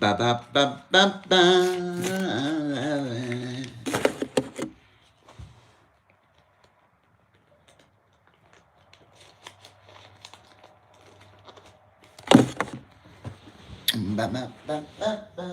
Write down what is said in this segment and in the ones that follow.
Ba ba ba ba ba. Ba ba ba ba ba.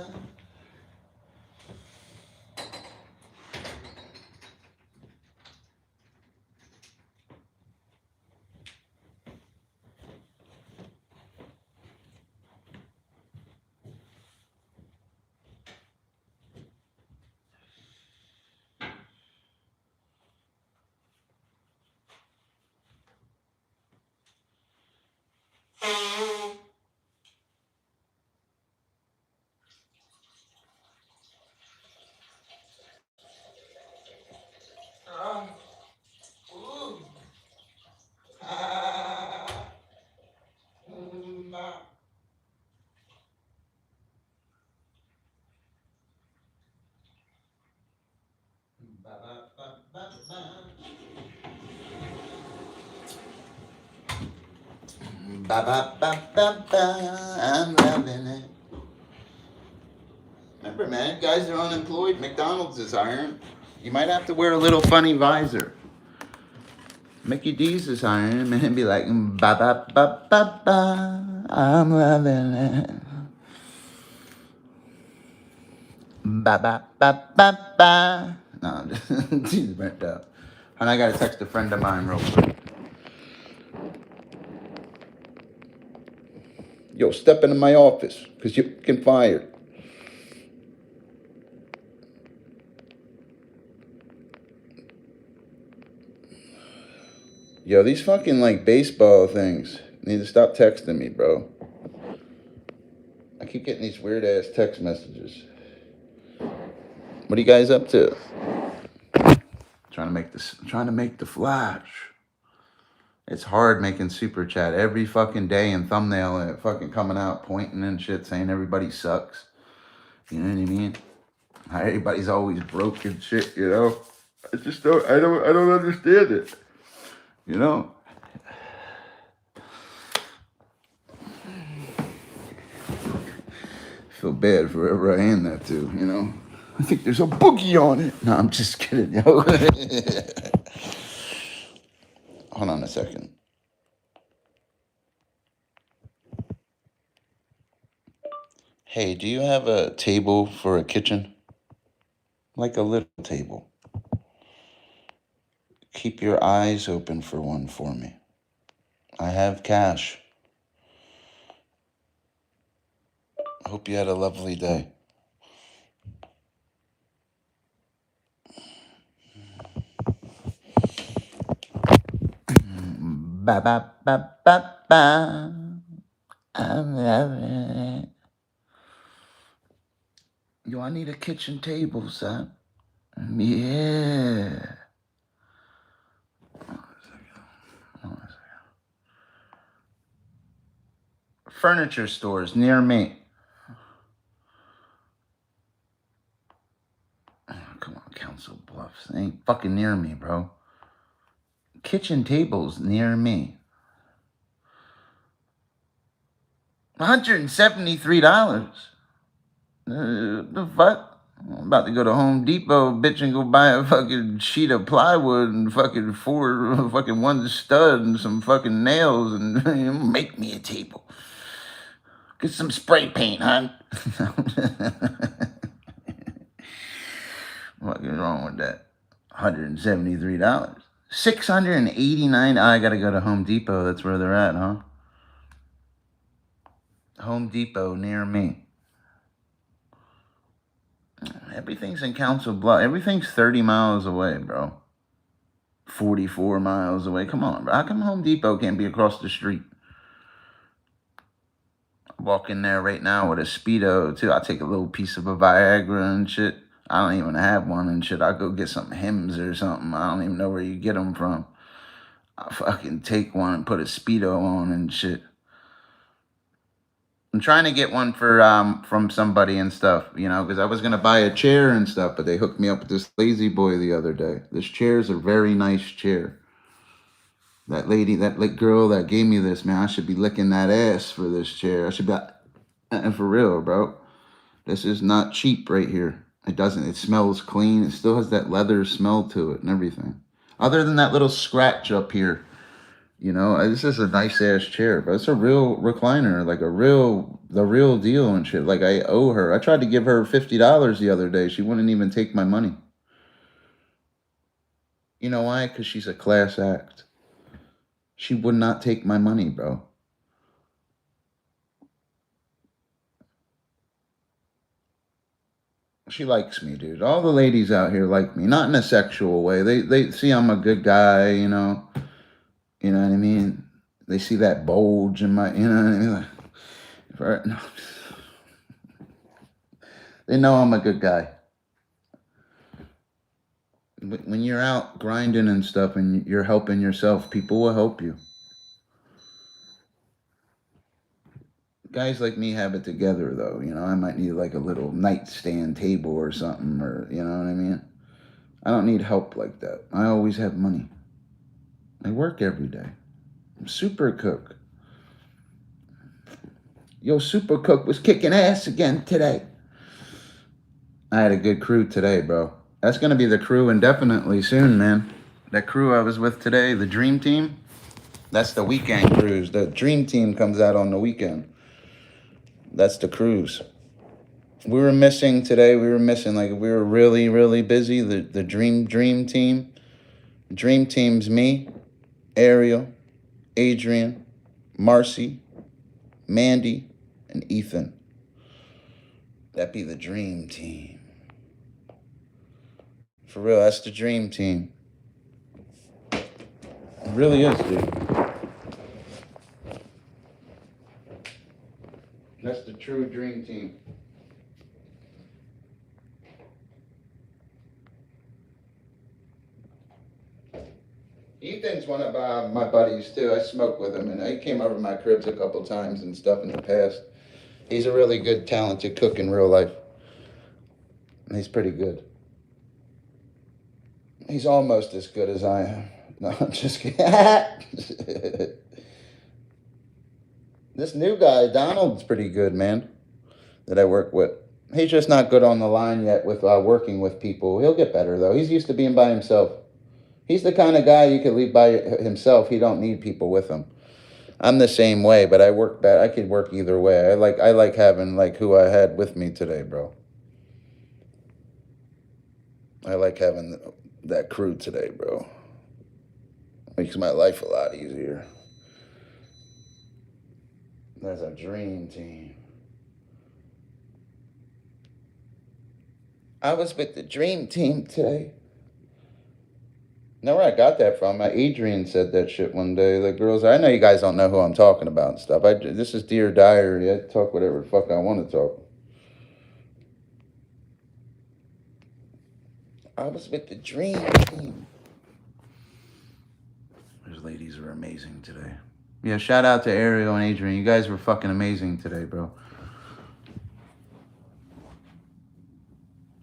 Ba ba ba ba ba. I'm loving it. Remember, man, guys are unemployed. McDonald's is hiring. You might have to wear a little funny visor. Mickey D's is hiring, man. Be like, ba ba ba ba ba. I'm loving it. Ba ba ba ba ba. No, she's burnt up. And I gotta text a friend of mine real quick. Yo, step into my office, because you're fucking fired. Yo, these fucking, like, baseball things need to stop texting me, bro. I keep getting these weird-ass text messages. What are you guys up to? Trying to make the flash. It's hard making super chat every fucking day and thumbnail and it fucking coming out pointing and shit saying everybody sucks. You know what I mean? How everybody's always broke and shit, you know? I just don't understand it. You know? I feel bad for whoever I am that to, you know? I think there's a boogie on it. No, I'm just kidding, yo. Hold on a second. Hey, do you have a table for a kitchen? Like a little table. Keep your eyes open for one for me. I have cash. I hope you had a lovely day. Ba ba ba ba ba. I'm loving it. Yo, I need a kitchen table, son. Yeah. Furniture stores near me. Oh, come on, Council Bluffs. They ain't fucking near me, bro. Kitchen tables near me. $173. The fuck? I'm about to go to Home Depot, bitch, and go buy a fucking sheet of plywood and fucking one stud and some fucking nails and make me a table. Get some spray paint, hon. What is wrong with that? $173. $689. I gotta go to Home Depot. That's where they're at, huh? Home Depot near me. Everything's in Council Bluffs. Everything's 30 miles away, bro. 44 miles away. Come on, bro. How come Home Depot can't be across the street? Walk in there right now with a Speedo, too. I take a little piece of a Viagra and shit. I don't even have one and shit. I go get some Hims or something. I don't even know where you get them from. I fucking take one and put a Speedo on and shit. I'm trying to get one for from somebody and stuff, you know, because I was gonna buy a chair and stuff, but they hooked me up with this Lazy Boy the other day. This chair is a very nice chair. That lady, girl that gave me this, man, I should be licking that ass for this chair. I should be, for real, bro. This is not cheap right here. It doesn't. It smells clean. It still has that leather smell to it and everything. Other than that little scratch up here. You know, this is a nice ass chair, but it's a real recliner, like the real deal and shit. Like I owe her. I tried to give her $50 the other day. She wouldn't even take my money. You know why? Because she's a class act. She would not take my money, bro. She likes me, dude. All the ladies out here like me, not in a sexual way. They see I'm a good guy, you know. You know what I mean? They see that bulge in my, you know what I mean? Like, no. They know I'm a good guy. When you're out grinding and stuff and you're helping yourself, people will help you. Guys like me have it together, though. You know, I might need like a little nightstand table or something, or, you know what I mean? I don't need help like that. I always have money. I work every day. I'm super cook. Yo, Super Cook was kicking ass again today. I had a good crew today, bro. That's going to be the crew indefinitely soon, man. That crew I was with today, the Dream Team, that's the weekend cruise. The Dream Team comes out on the weekend. That's the cruise. We were missing today. We were really, really busy. The Dream Team. Dream Team's me, Ariel, Adrian, Marcy, Mandy, and Ethan. That'd be the Dream Team. For real, that's the Dream Team. It really is, dude. That's the true Dream Team. Ethan's one of my buddies too. I smoked with him, and he came over to my cribs a couple times and stuff in the past. He's a really good, talented cook in real life. He's pretty good. He's almost as good as I am. No, I'm just kidding. This new guy, Donald's pretty good, man, that I work with. He's just not good on the line yet with working with people. He'll get better, though. He's used to being by himself. He's the kind of guy you could leave by himself. He don't need people with him. I'm the same way, but I work bad. I could work either way. I like having like who I had with me today, bro. I like having that crew today, bro. Makes my life a lot easier. That's a Dream Team. I was with the Dream Team today. Know where I got that from? Adrian said that shit one day. The girls, I know you guys don't know who I'm talking about and stuff. This is Dear Diary. I talk whatever the fuck I want to talk. I was with the Dream Team. Those ladies are amazing today. Yeah, shout out to Ariel and Adrian. You guys were fucking amazing today, bro.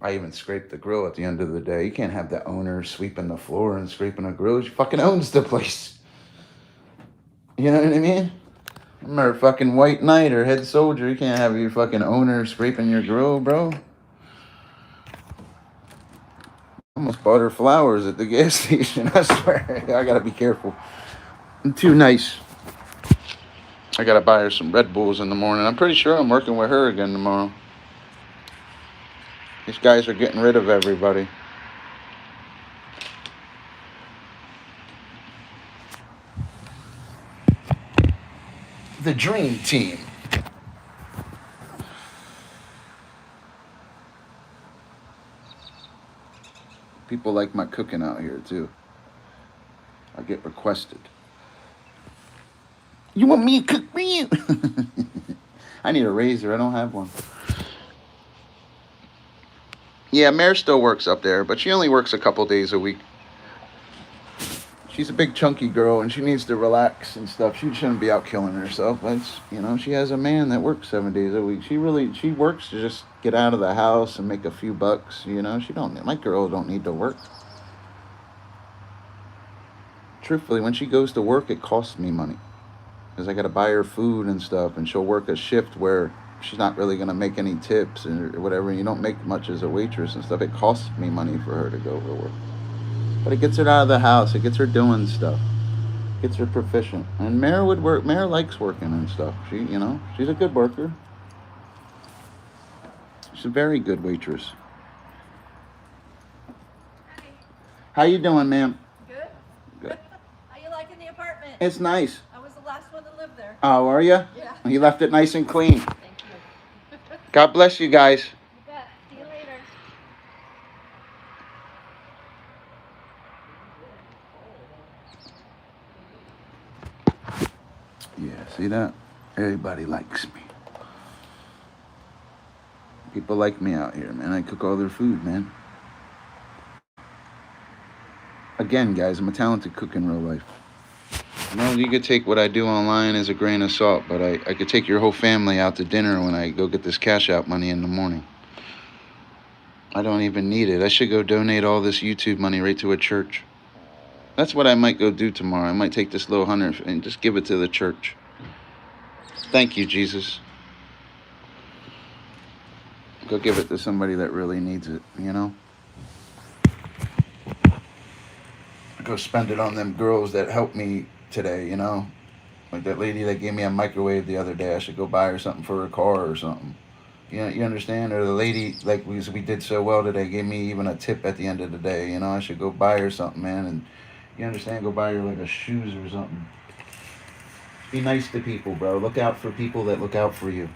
I even scraped the grill at the end of the day. You can't have the owner sweeping the floor and scraping a grill. She fucking owns the place. You know what I mean? I'm her fucking white knight or head soldier. You can't have your fucking owner scraping your grill, bro. I almost bought her flowers at the gas station. I swear. I gotta be careful. I'm too nice. I gotta buy her some Red Bulls in the morning. I'm pretty sure I'm working with her again tomorrow. These guys are getting rid of everybody. The Dream Team. People like my cooking out here too. I get requested. You want me to cook for you? I need a razor. I don't have one. Yeah, Mare still works up there, but she only works a couple days a week. She's a big chunky girl and she needs to relax and stuff. She shouldn't be out killing herself. That's, you know, she has a man that works 7 days a week. She works to just get out of the house and make a few bucks, you know. My girl don't need to work. Truthfully, when she goes to work, it costs me money. Because I got to buy her food and stuff, and she'll work a shift where she's not really gonna make any tips or whatever. You don't make much as a waitress and stuff. It costs me money for her to go to work, but it gets her out of the house. It gets her doing stuff. Gets her proficient. And Mare would work. Mare likes working and stuff. She's a good worker. She's a very good waitress. Hi. How you doing, ma'am? Good? Good. How you liking the apartment? It's nice. I was the last one to live there. Oh, are you? Yeah. You left it nice and clean. Thank you. God bless you guys. You bet. See you later. Yeah, see that? Everybody likes me. People like me out here, man. I cook all their food, man. Again, guys, I'm a talented cook in real life. You could take what I do online as a grain of salt, but I could take your whole family out to dinner when I go get this cash out money in the morning. I don't even need it. I should go donate all this YouTube money right to a church. That's what I might go do tomorrow. I might take this little 100 and just give it to the church. Thank you, Jesus. Go give it to somebody that really needs it, Go spend it on them girls that helped me today, Like that lady that gave me a microwave the other day. I should go buy her something for her car or something. You understand? Or the lady, like we did so well today, gave me even a tip at the end of the day. I should go buy her something, man. And you understand? Go buy her like a shoes or something. Be nice to people, bro. Look out for people that look out for you.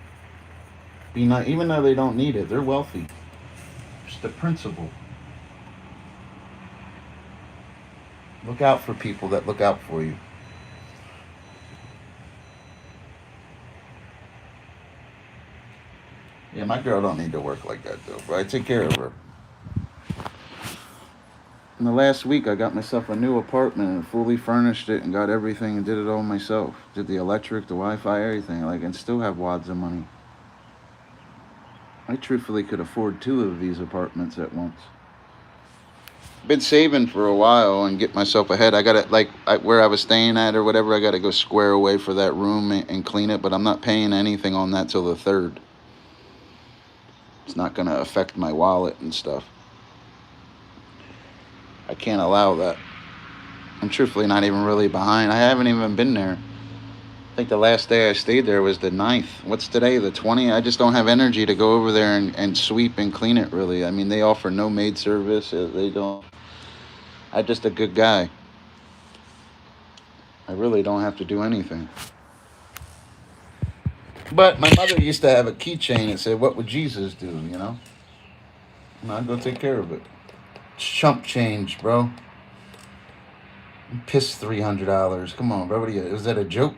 Be nice, even though they don't need it. They're wealthy. It's the principle. Look out for people that look out for you. Yeah, my girl don't need to work like that though, but I take care of her. In the last week, I got myself a new apartment and fully furnished it and got everything and did it all myself. Did the electric, the Wi-Fi, everything, and still have wads of money. I truthfully could afford 2 of these apartments at once. Been saving for a while and get myself ahead. I got it where I was staying at or whatever. I got to go square away for that room and clean it, but I'm not paying anything on that till the 3rd. It's not going to affect my wallet and stuff. I can't allow that. I'm truthfully not even really behind. I haven't even been there. I think the last day I stayed there was the 9th. What's today, the 20th? I just don't have energy to go over there and sweep and clean it, really. I mean, they offer no maid service. They don't. I'm just a good guy. I really don't have to do anything. But my mother used to have a keychain that said, "What would Jesus do?" And I'd go take care of it. It's chump change, bro. Piss $300. Come on, bro. Is that a joke?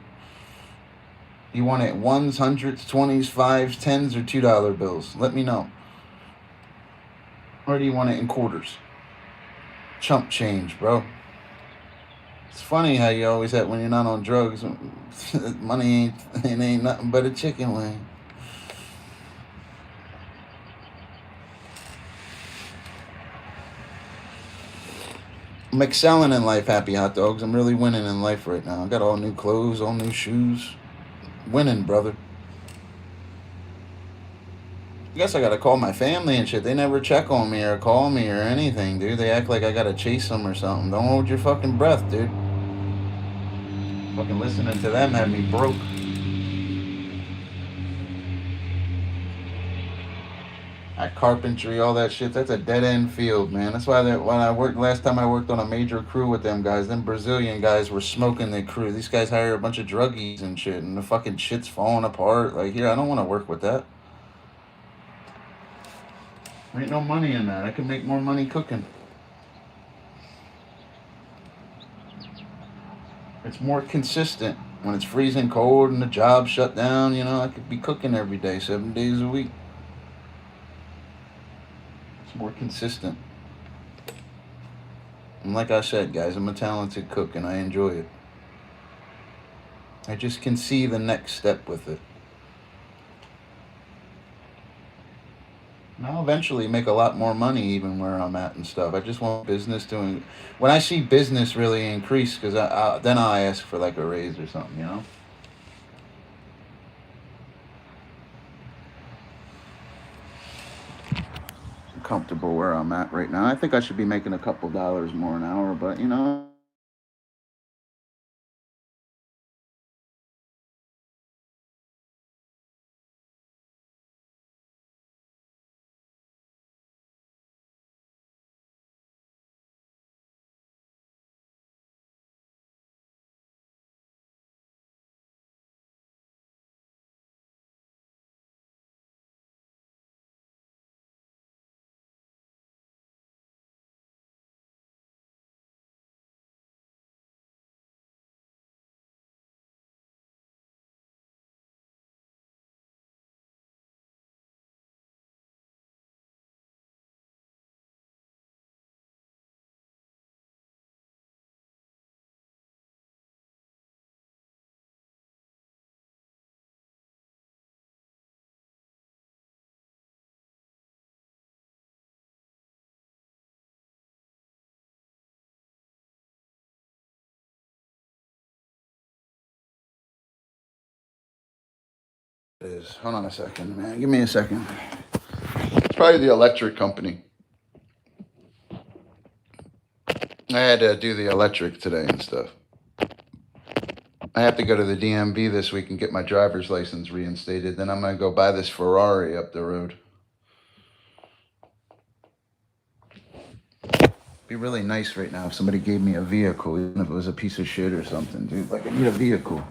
You want it ones, hundreds, 20s, 5s, 10s, or $2 bills? Let me know. Or do you want it in quarters? Chump change, bro. It's funny how you always have, when you're not on drugs, money ain't nothing but a chicken wing. I'm excelling in life, Happy Hot Dogs. I'm really winning in life right now. I got all new clothes, all new shoes. Winning, brother. I guess I gotta call my family and shit. They never check on me or call me or anything, dude. They act like I gotta chase them or something. Don't hold your fucking breath, dude. Fucking listening to them had me broke. At carpentry, all that shit, that's a dead-end field, man. That's why last time I worked on a major crew with them guys, them Brazilian guys were smoking the crew. These guys hire a bunch of druggies and shit, and the fucking shit's falling apart. Like, here, I don't want to work with that. There ain't no money in that. I can make more money cooking. It's more consistent. When it's freezing cold and the job shut down, I could be cooking every day, 7 days a week. It's more consistent. And like I said, guys, I'm a talented cook and I enjoy it. I just can see the next step with it. And I'll eventually make a lot more money even where I'm at and stuff. I just want business doing. When I see business really increase, because then I'll ask for like a raise or something, comfortable where I'm at right now. I think I should be making a couple dollars more an hour, but you know, it is. Hold on a second, man. Give me a second. It's probably the electric company. I had to do the electric today and stuff. I have to go to the DMV this week and get my driver's license reinstated. Then I'm going to go buy this Ferrari up the road. Be really nice right now if somebody gave me a vehicle, even if it was a piece of shit or something, dude. Like, I need a vehicle.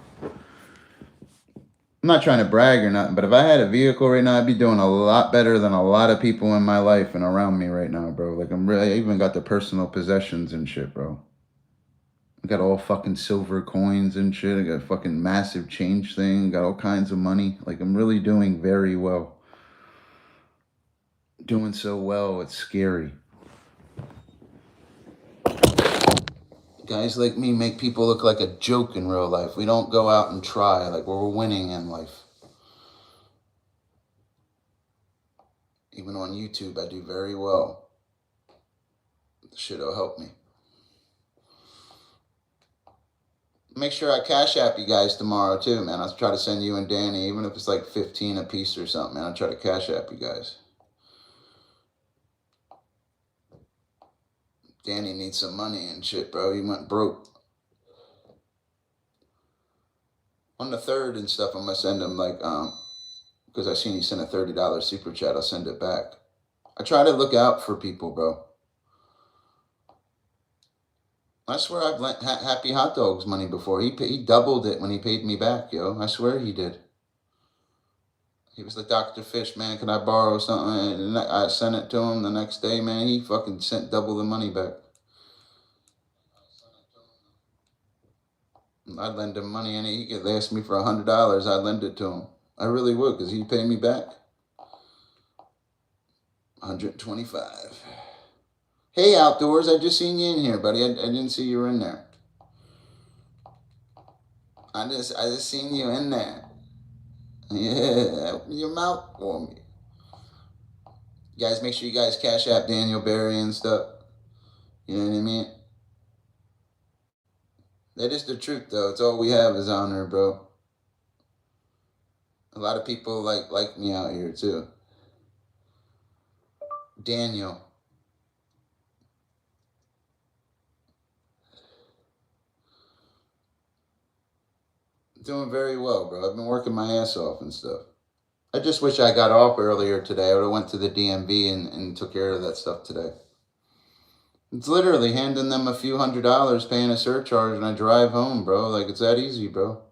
I'm not trying to brag or nothing, but if I had a vehicle right now, I'd be doing a lot better than a lot of people in my life and around me right now, bro. Like, I even got the personal possessions and shit, bro. I got all fucking silver coins and shit. I got a fucking massive change thing. Got all kinds of money. Like, I'm really doing very well. Doing so well, it's scary. Guys like me make people look like a joke in real life. We don't go out and try like we're winning in life. Even on YouTube, I do very well. The shit'll help me. Make sure I cash app you guys tomorrow too, man. I'll try to send you and Danny, even if it's like 15 a piece or something, man. I'll try to cash app you guys. Danny needs some money and shit, bro. He went broke. On the 3rd and stuff, I'm gonna send him like because I seen he sent a $30 super chat. I'll send it back. I try to look out for people, bro. I swear I've lent Happy Hot Dogs money before. He doubled it when he paid me back, yo. I swear he did. He was like, Dr. Fish, man, can I borrow something? And I sent it to him the next day, man. He fucking sent double the money back. I'd lend him money and he could ask me for $100. I'd lend it to him. I really would, because he'd pay me back. 125. Hey, Outdoors, I just seen you in here, buddy. I didn't see you were in there. I just seen you in there. Yeah, open your mouth for me. You guys, make sure you guys cash app Daniel Barry and stuff. You know what I mean? That is the truth, though. It's all we have is honor, bro. A lot of people like me out here, too. Daniel. Doing very well, bro. I've been working my ass off and stuff. I just wish I got off earlier today. I would have went to the DMV and took care of that stuff today. It's literally handing them a few $100, paying a surcharge, and I drive home, bro. Like, it's that easy, bro.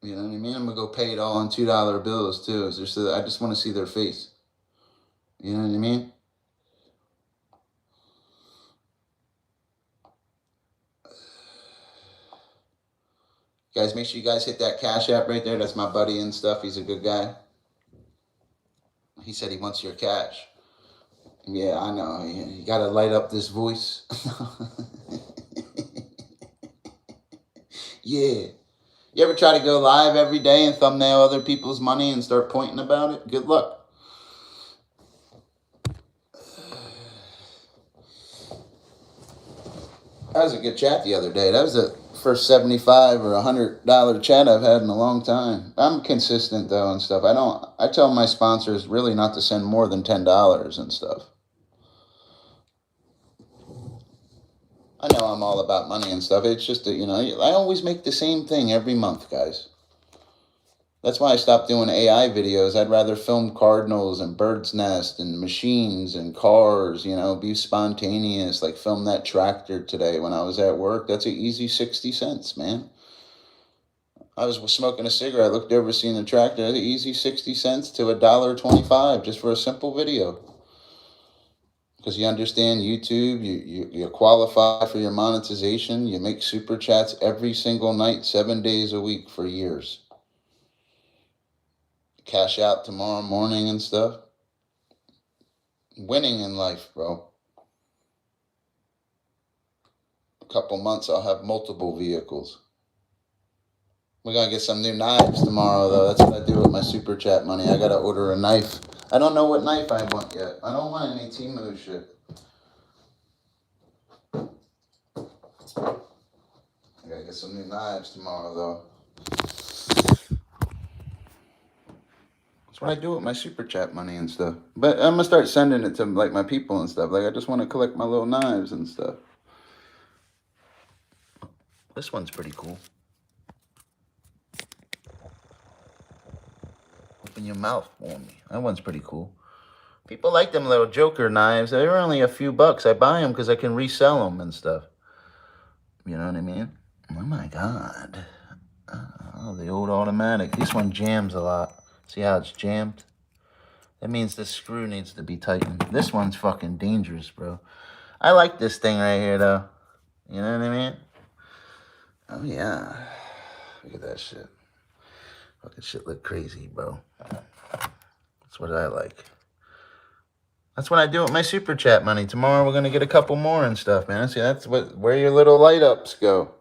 You know what I mean? I'm going to go pay it all on $2 bills, too. I just want to see their face. You know what I mean? Guys, make sure you guys hit that Cash App right there. That's my buddy and stuff. He's a good guy. He said he wants your cash. Yeah, I know. You got to light up this voice. Yeah. You ever try to go live every day and thumbnail other people's money and start pointing about it? Good luck. That was a good chat the other day. That was the first $75 or $100 chat I've had in a long time. I'm consistent though and stuff. I tell my sponsors really not to send more than $10 and stuff. I know I'm all about money and stuff. It's just that, I always make the same thing every month, guys. That's why I stopped doing AI videos. I'd rather film cardinals and birds' nest and machines and cars, be spontaneous. Like film that tractor today when I was at work. That's an easy 60 cents, man. I was smoking a cigarette, looked over, seeing the tractor. That's an easy 60 cents to $1.25 just for a simple video. Because you understand YouTube, you qualify for your monetization. You make super chats every single night, 7 days a week for years. Cash out tomorrow morning and stuff. Winning in life, bro. A couple months, I'll have multiple vehicles. We're going to get some new knives tomorrow, though. That's what I do with my super chat money. I got to order a knife. I don't know what knife I want yet. I don't want any Temu shit. I got to get some new knives tomorrow, though. That's what I do with my super chat money and stuff. But I'm going to start sending it to like my people and stuff. Like I just want to collect my little knives and stuff. This one's pretty cool. Open your mouth for me. That one's pretty cool. People like them little Joker knives. They're only a few bucks. I buy them because I can resell them and stuff. You know what I mean? Oh my God. Oh, the old automatic. This one jams a lot. See how it's jammed? That means this screw needs to be tightened. This one's fucking dangerous, bro. I like this thing right here, though. You know what I mean? Oh, yeah. Look at that shit. Fucking shit look crazy, bro. That's what I like. That's what I do with my super chat money. Tomorrow we're going to get a couple more and stuff, man. See, that's where your little light ups go.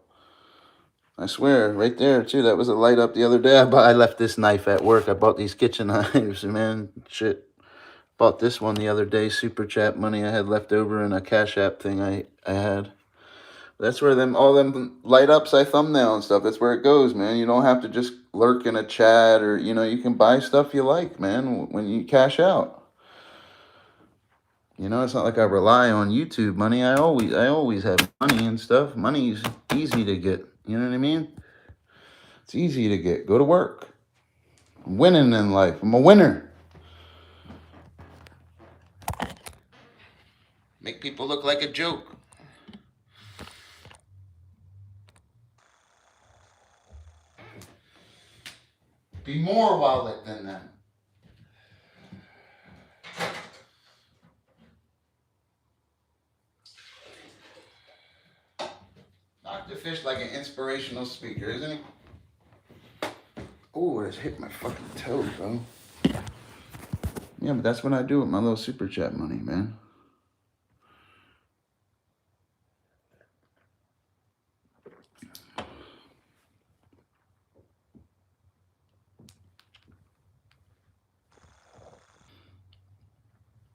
I swear, right there, too. That was a light up the other day. I left this knife at work. I bought these kitchen knives, man. Shit. Bought this one the other day. Super chat money I had left over in a Cash App thing I had. That's where all them light ups I thumbnail and stuff. That's where it goes, man. You don't have to just lurk in a chat or, you can buy stuff you like, man, when you cash out. It's not like I rely on YouTube money. I always have money and stuff. Money's easy to get. You know what I mean? It's easy to get. Go to work. I'm winning in life. I'm a winner. Make people look like a joke. Be more wallet than them. Dr. Fish like an inspirational speaker, isn't he? Oh, I just hit my fucking toe, bro. Yeah, but that's what I do with my little super chat money, man.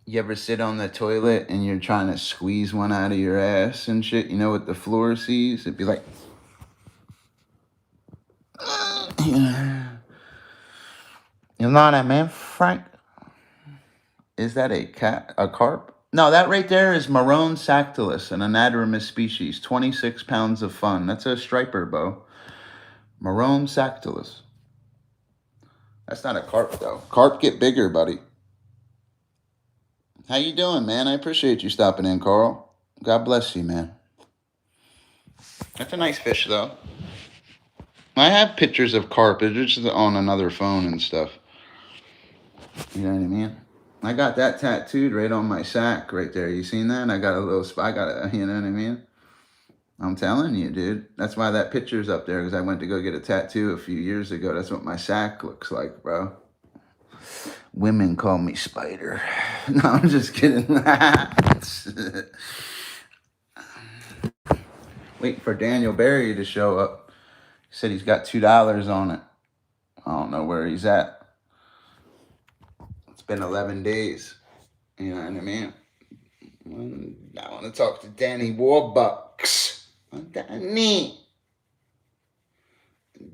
You ever sit on the toilet and you're trying to squeeze one out of your ass and shit? You know what the floor sees? It'd be like... You know what I mean, Frank? Is that a carp? No, that right there is Marone sactilus, an anadromous species. 26 pounds of fun. That's a striper, Bo. Marone sactilus. That's not a carp, though. Carp get bigger, buddy. How you doing, man? I appreciate you stopping in, Carl. God bless you, man. That's a nice fish, though. I have pictures of carp. It's just on another phone and stuff. You know what I mean? I got that tattooed right on my sack right there. You seen that? I got a little spot. You know what I mean? I'm telling you, dude. That's why that picture's up there, because I went to go get a tattoo a few years ago. That's what my sack looks like, bro. Women call me Spider. No, I'm just kidding. Waiting for Daniel Barry to show up. He said he's got $2 on it. I don't know where he's at. It's been 11 days. You know what I mean? I want to talk to Danny Warbucks. Danny.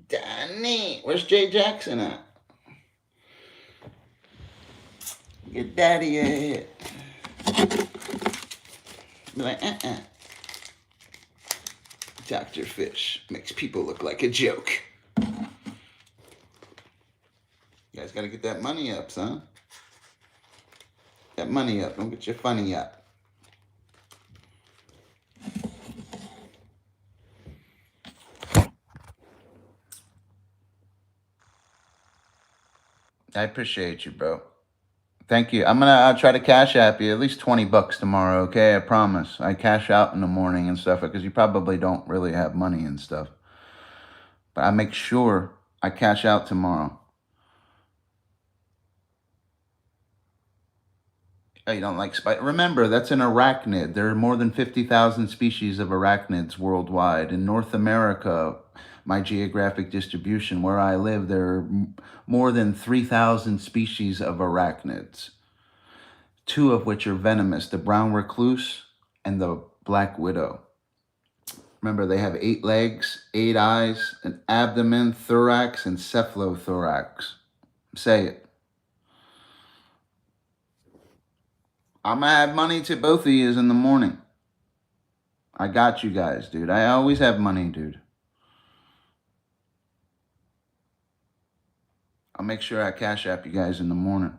Danny. Where's Jay Jackson at? Get daddy in here. Be like, Dr. Fish makes people look like a joke. You guys gotta get that money up, son. That money up. Don't get your funny up. I appreciate you, bro. Thank you. I'm gonna try to cash app you at least $20 tomorrow, okay? I promise. I cash out in the morning and stuff because you probably don't really have money and stuff. But I make sure I cash out tomorrow. Oh, you don't like spider? Remember, that's an arachnid. There are more than 50,000 species of arachnids worldwide. In North America, my geographic distribution, where I live, there are more than 3,000 species of arachnids. 2 of which are venomous, the brown recluse and the black widow. Remember, they have 8 legs, 8 eyes, an abdomen, thorax, and cephalothorax. Say it. I'm gonna add money to both of you in the morning. I got you guys, dude. I always have money, dude. I'll make sure I cash app you guys in the morning.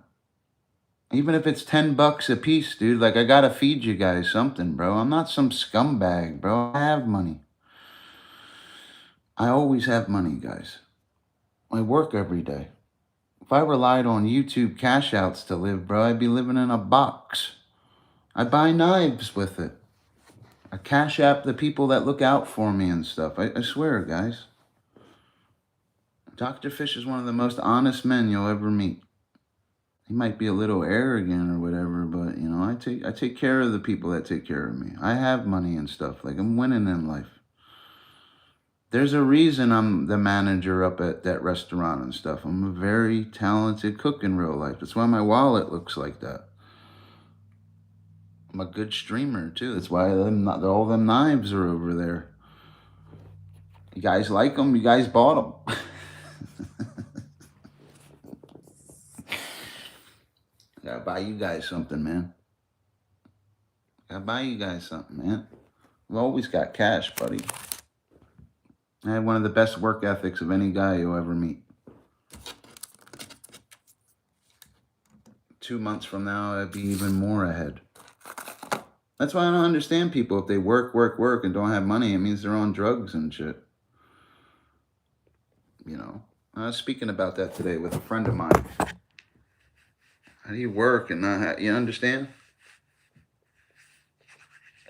Even if it's $10 a piece, dude. Like, I gotta feed you guys something, bro. I'm not some scumbag, bro. I have money. I always have money, guys. I work every day. If I relied on YouTube cash outs to live, bro, I'd be living in a box. I buy knives with it. I cash app the people that look out for me and stuff. I swear, guys. Dr. Fish is one of the most honest men you'll ever meet. He might be a little arrogant or whatever, but, you know, I take care of the people that take care of me. I have money and stuff. Like, I'm winning in life. There's a reason I'm the manager up at that restaurant and stuff. I'm a very talented cook in real life. That's why my wallet looks like that. I'm a good streamer, too. That's why all them knives are over there. You guys like them? You guys bought them. Gotta buy you guys something, man. Gotta buy you guys something, man. We've always got cash, buddy. I have one of the best work ethics of any guy you'll ever meet. 2 months from now, I'd be even more ahead. That's why I don't understand people. If they work, and don't have money, it means they're on drugs and shit. You know, I was speaking about that today with a friend of mine. How do you work and not have, you understand?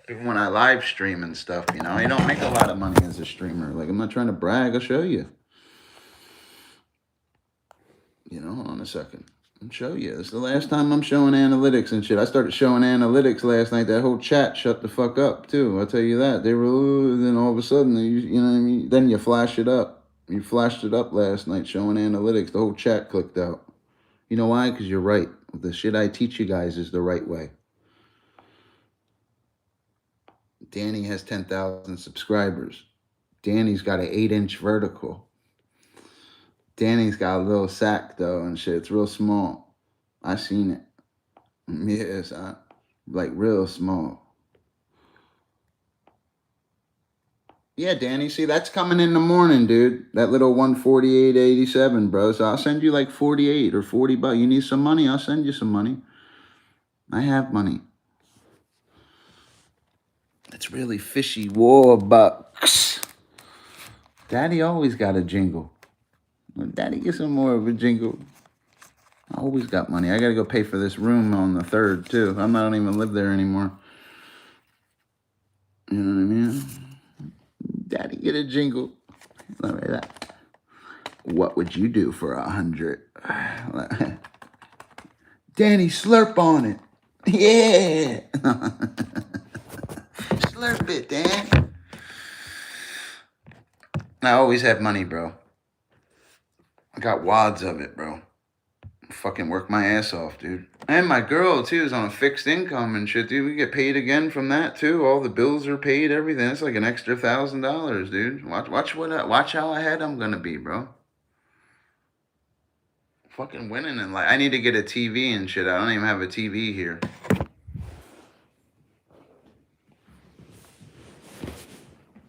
Even when I live stream and stuff, you know, I don't make a lot of money as a streamer. Like, I'm not trying to brag. I'll show you. You know, hold on a second. I'll show you. This is the last time I'm showing analytics and shit. I started showing analytics last night. That whole chat shut the fuck up, too. I'll tell you that. They were, then all of a sudden, you know what I mean? Then you flash it up. You flashed it up last night showing analytics. The whole chat clicked out. You know why? Because you're right. The shit I teach you guys is the right way. Danny has 10,000 subscribers. Danny's got an 8-inch vertical. Danny's got a little sack, though, and shit. It's real small. I seen it. Yes, like real small. Yeah, Danny, see, that's coming in the morning, dude. That little 148.87, bro. So I'll send you like 48 or $40. You need some money? I'll send you some money. I have money. It's really fishy Warbucks. Daddy always got a jingle. Daddy, get some more of a jingle. I always got money. I gotta go pay for this room on the 3rd, too. I don't even live there anymore. You know what I mean? Daddy, get a jingle. Let me that. What would you do for 100? Danny, slurp on it. Yeah. Slurp it, Dan. I always have money, bro. I got wads of it, bro. fucking work my ass off, dude. And my girl, too, is on a fixed income and shit, dude. We get paid again from that, too. All the bills are paid, everything. It's like an extra $1,000, dude. Watch how ahead I'm gonna be, bro. Fucking winning in life. I need to get a TV and shit. I don't even have a TV here.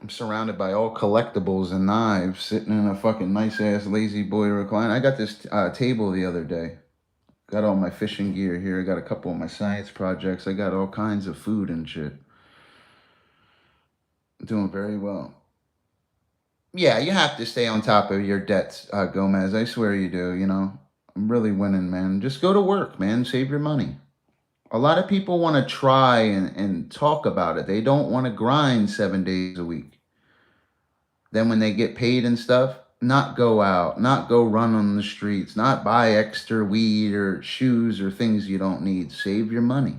I'm surrounded by all collectibles and knives, sitting in a fucking nice-ass lazy boy recliner. I got this table the other day. Got all my fishing gear here. I got a couple of my science projects. I got all kinds of food and shit. Doing very well. Yeah, you have to stay on top of your debts, Gomez. I swear you do, you know. I'm really winning, man. Just go to work, man. Save your money. A lot of people want to try and talk about it. They don't want to grind 7 days a week. Then when they get paid and stuff, not go out, not go run on the streets, not buy extra weed or shoes or things you don't need. Save your money.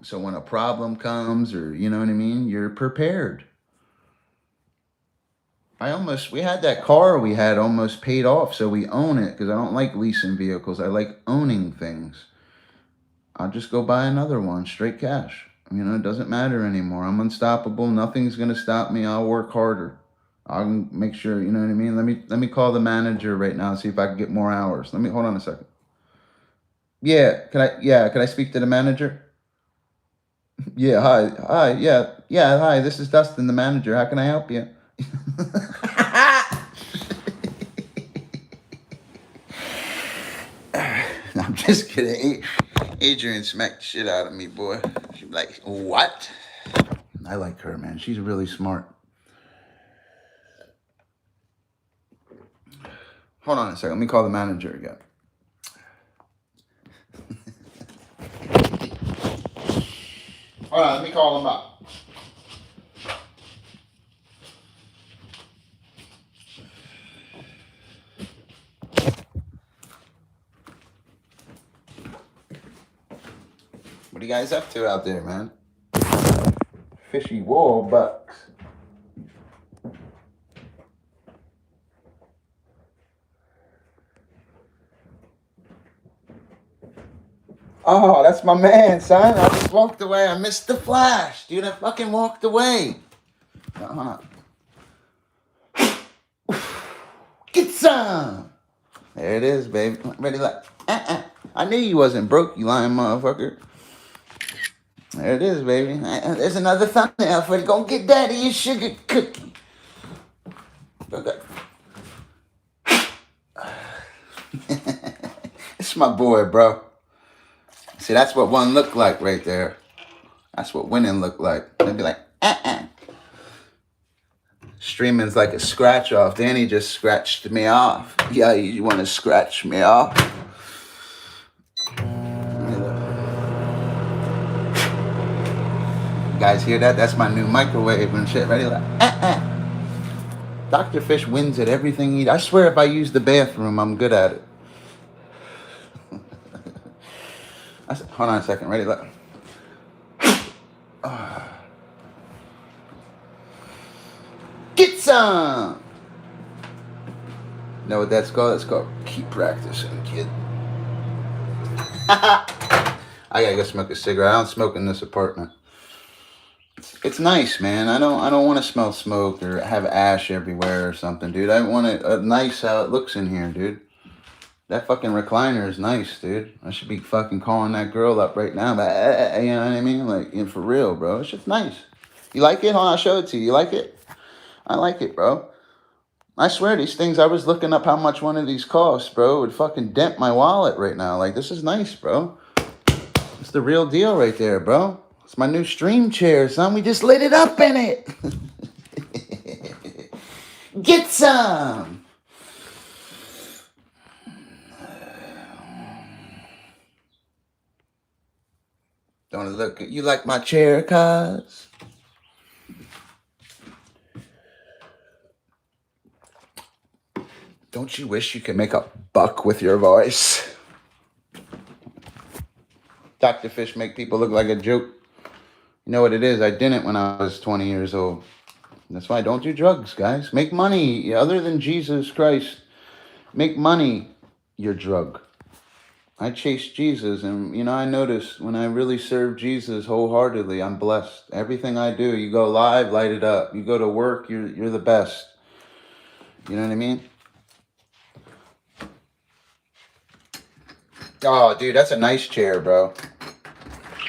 So when a problem comes, or you know what I mean, you're prepared. We had that car we had almost paid off, so we own it, because I don't like leasing vehicles. I like owning things. I'll just go buy another one, straight cash. You know, it doesn't matter anymore. I'm unstoppable. Nothing's going to stop me. I'll work harder. I'll make sure, you know what I mean? Let me call the manager right now and see if I can get more hours. Hold on a second. Can I speak to the manager? Hi, hi, this is Dustin, the manager. How can I help you? I'm just kidding. Adrian smacked the shit out of me, boy. She's like, what? I like her, man. She's really smart. Hold on a second. Let me call the manager again. Hold on, let me call him up. What are you guys up to out there, man? Fishy wall bucks. Oh, that's my man, son. I just walked away. I missed the flash. Dude, I fucking walked away. Get some. There it is, baby. Ready, like, I knew you wasn't broke, you lying motherfucker. There it is, baby. There's another thumbnail for it. Go get daddy your sugar cookie. Okay. It's my boy, bro. See, that's what one looked like right there. That's what winning looked like. They'd be like, Streaming's like a scratch off. Danny just scratched me off. Yeah, you want to scratch me off? You guys hear that? That's my new microwave and shit. Ready? Like, Dr. Fish wins at everything he does. I swear if I use the bathroom, I'm good at it. Hold on a second. Ready? Look. Get some. Know what that's called? It's called keep practicing, kid. I gotta go smoke a cigarette. I don't smoke in this apartment. It's nice, man. I don't want to smell smoke or have ash everywhere or something, dude. I want it nice how it looks in here, dude. That fucking recliner is nice, dude. I should be fucking calling that girl up right now. But, you know what I mean? Like, for real, bro. It's just nice. You like it? Hold on, I'll show it to you. You like it? I like it, bro. I swear, these things, I was looking up how much one of these costs, bro. It would fucking dent my wallet right now. Like, this is nice, bro. It's the real deal right there, bro. It's my new stream chair, son. We just lit it up in it. Get some. Don't it look good? You like my chair, cuz? Don't you wish you could make a buck with your voice? Dr. Fish make people look like a joke. You know what it is? I didn't when I was 20 years old. That's why I don't do drugs, guys. Make money other than Jesus Christ. Make money your drug. I chase Jesus, and I notice when I really serve Jesus wholeheartedly, I'm blessed. Everything I do, you go live, light it up. You go to work, you're the best. You know what I mean? Oh, dude, that's a nice chair, bro.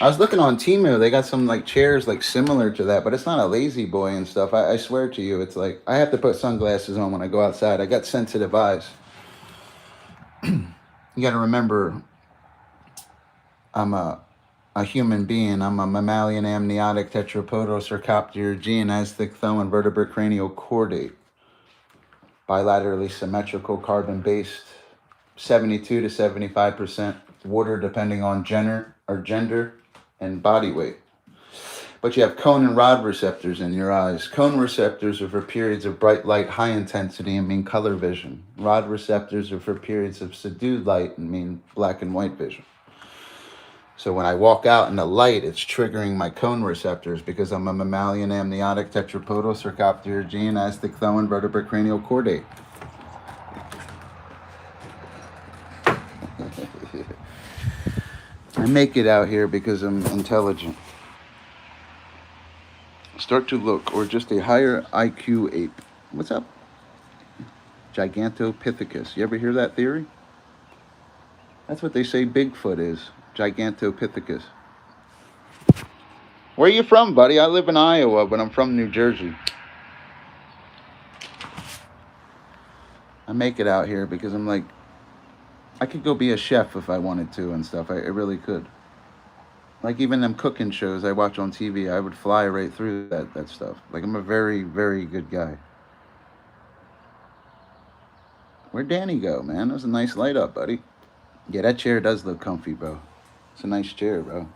I was looking on Temu. They got some like chairs like similar to that, but it's not a lazy boy and stuff. I swear to you, it's like I have to put sunglasses on when I go outside. I got sensitive eyes. You got to remember, I'm a human being. I'm a mammalian amniotic tetrapodal sarcopter geonestic thumb invertebrate cranial chordate, bilaterally symmetrical, carbon based, 72 to 75% water depending on gender and body weight. But you have cone and rod receptors in your eyes. Cone receptors are for periods of bright light, high intensity, and mean color vision. Rod receptors are for periods of subdued light and mean black and white vision. So when I walk out in the light, it's triggering my cone receptors because I'm a mammalian amniotic tetrapodal sarcopter geonestic thumb invertebrate cranial chordate. I make it out here because I'm intelligent. Start to look, or just a higher IQ ape. What's up? Gigantopithecus. You ever hear that theory? That's what they say Bigfoot is. Gigantopithecus. Where are you from, buddy? I live in Iowa, but I'm from New Jersey. I make it out here because I'm like, I could go be a chef if I wanted to and stuff. I really could. Like even them cooking shows I watch on TV, I would fly right through that stuff. Like I'm a very, very good guy. Where'd Danny go, man? That was a nice light up, buddy. Yeah, that chair does look comfy, bro. It's a nice chair, bro.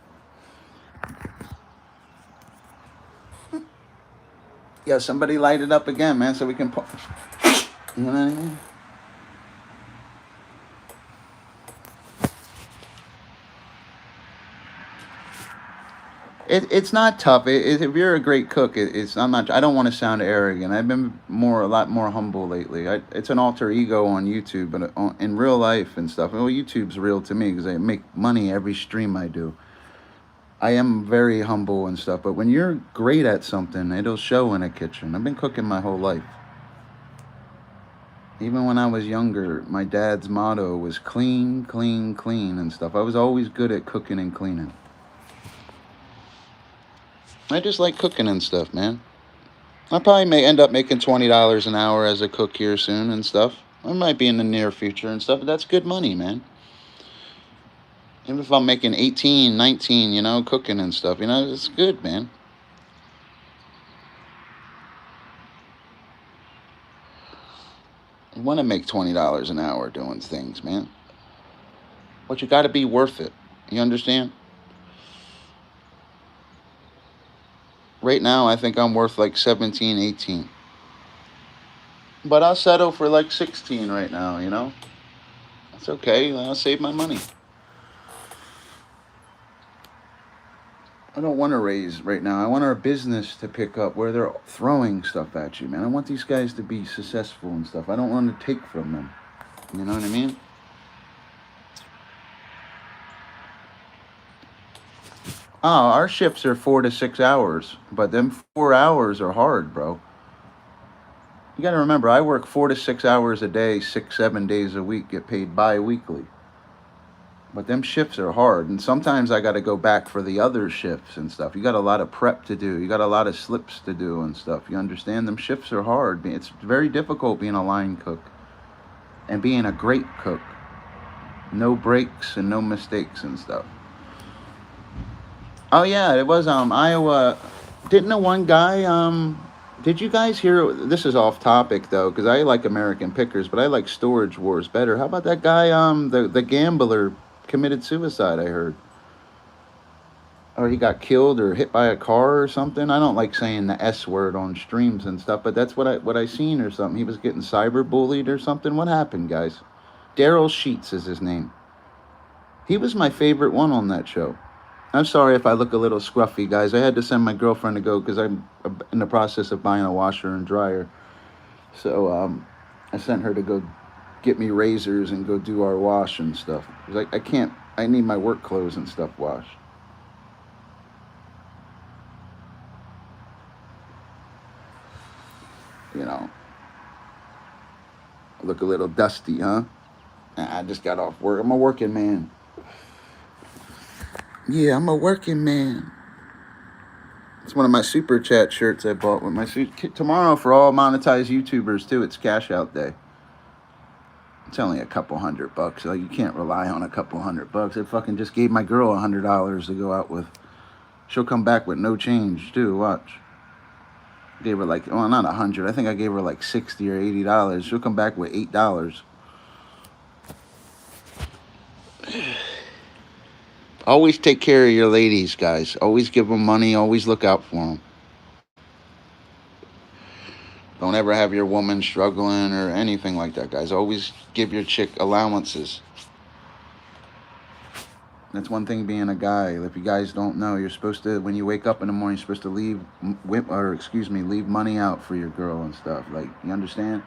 Yeah, somebody light it up again, man, so we can put. You know what I mean? It's not tough. If you're a great cook, I'm not. I don't want to sound arrogant. I've been a lot more humble lately. It's an alter ego on YouTube, but in real life and stuff. Well, YouTube's real to me because I make money every stream I do. I am very humble and stuff. But when you're great at something, it'll show in a kitchen. I've been cooking my whole life. Even when I was younger, my dad's motto was clean, clean, clean and stuff. I was always good at cooking and cleaning. I just like cooking and stuff, man. I probably may end up making $20 an hour as a cook here soon and stuff. I might be in the near future and stuff, but that's good money, man. Even if I'm making 18, 19, cooking and stuff, it's good, man. You want to make $20 an hour doing things, man. But you got to be worth it. You understand? Right now, I think I'm worth like 17, 18. But I'll settle for like 16 right now, That's okay. I'll save my money. I don't want to raise right now. I want our business to pick up where they're throwing stuff at you, man. I want these guys to be successful and stuff. I don't want to take from them. You know what I mean? Oh, our shifts are 4 to 6 hours, but them 4 hours are hard, bro. You got to remember, I work 4 to 6 hours a day, 6, 7 days a week, get paid bi-weekly. But them shifts are hard, and sometimes I got to go back for the other shifts and stuff. You got a lot of prep to do. You got a lot of slips to do and stuff. You understand? Them shifts are hard. It's very difficult being a line cook and being a great cook. No breaks and no mistakes and stuff. Oh yeah, it was Iowa. Didn't the one guy did you guys hear, this is off topic though, because I like American Pickers, but I like Storage Wars better. How about that guy, the gambler committed suicide, I heard. Or he got killed or hit by a car or something. I don't like saying the S word on streams and stuff, but that's what I seen or something. He was getting cyber bullied or something. What happened, guys? Daryl Sheets is his name. He was my favorite one on that show. I'm sorry if I look a little scruffy, guys. I had to send my girlfriend to go because I'm in the process of buying a washer and dryer. So I sent her to go get me razors and go do our wash and stuff. Like I can't. I need my work clothes and stuff washed. You know, I look a little dusty, huh? I just got off work. I'm a working man. Yeah, I'm a working man. It's one of my super chat shirts I bought with my suit. Tomorrow for all monetized YouTubers too. It's cash out day. It's only a couple $100. Like you can't rely on a couple $100. I fucking just gave my girl $100 to go out with. She'll come back with no change too. Watch. Gave her like, well, not 100. I think I gave her like $60 or $80. She'll come back with $8. Always take care of your ladies, guys. Always give them money. Always look out for them. Don't ever have your woman struggling or anything like that, guys. Always give your chick allowances. That's one thing being a guy. If you guys don't know, you're supposed to, when you wake up in the morning, you're supposed to leave money out for your girl and stuff. Like, you understand?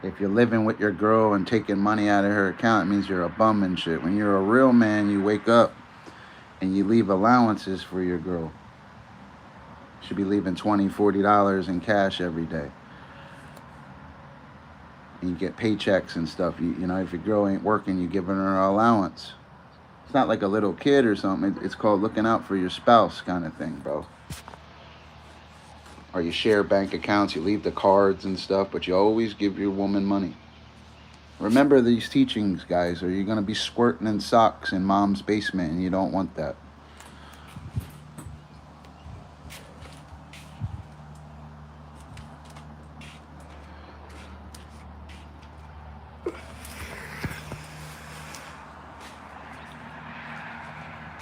If you're living with your girl and taking money out of her account, it means you're a bum and shit. When you're a real man, you wake up and you leave allowances for your girl. You should be leaving $20, $40 in cash every day. And you get paychecks and stuff. You know, if your girl ain't working, you're giving her an allowance. It's not like a little kid or something. It's called looking out for your spouse kind of thing, bro. Or you share bank accounts, you leave the cards and stuff, but you always give your woman money. Remember these teachings, guys, or you're going to be squirting in socks in mom's basement, and you don't want that.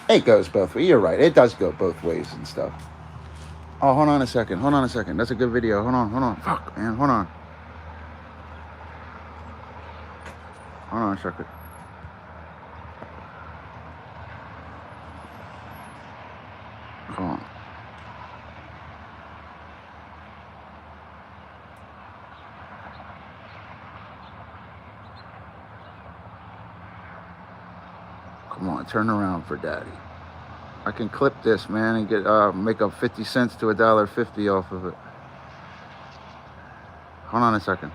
It goes both ways. You're right. It does go both ways and stuff. Oh, hold on a second. Hold on a second. That's a good video. Hold on. Fuck, man. Hold on. Hold on a second. Hold on. Come on, turn around for daddy. I can clip this, man, and get make up 50 cents to $1.50 off of it. Hold on a second.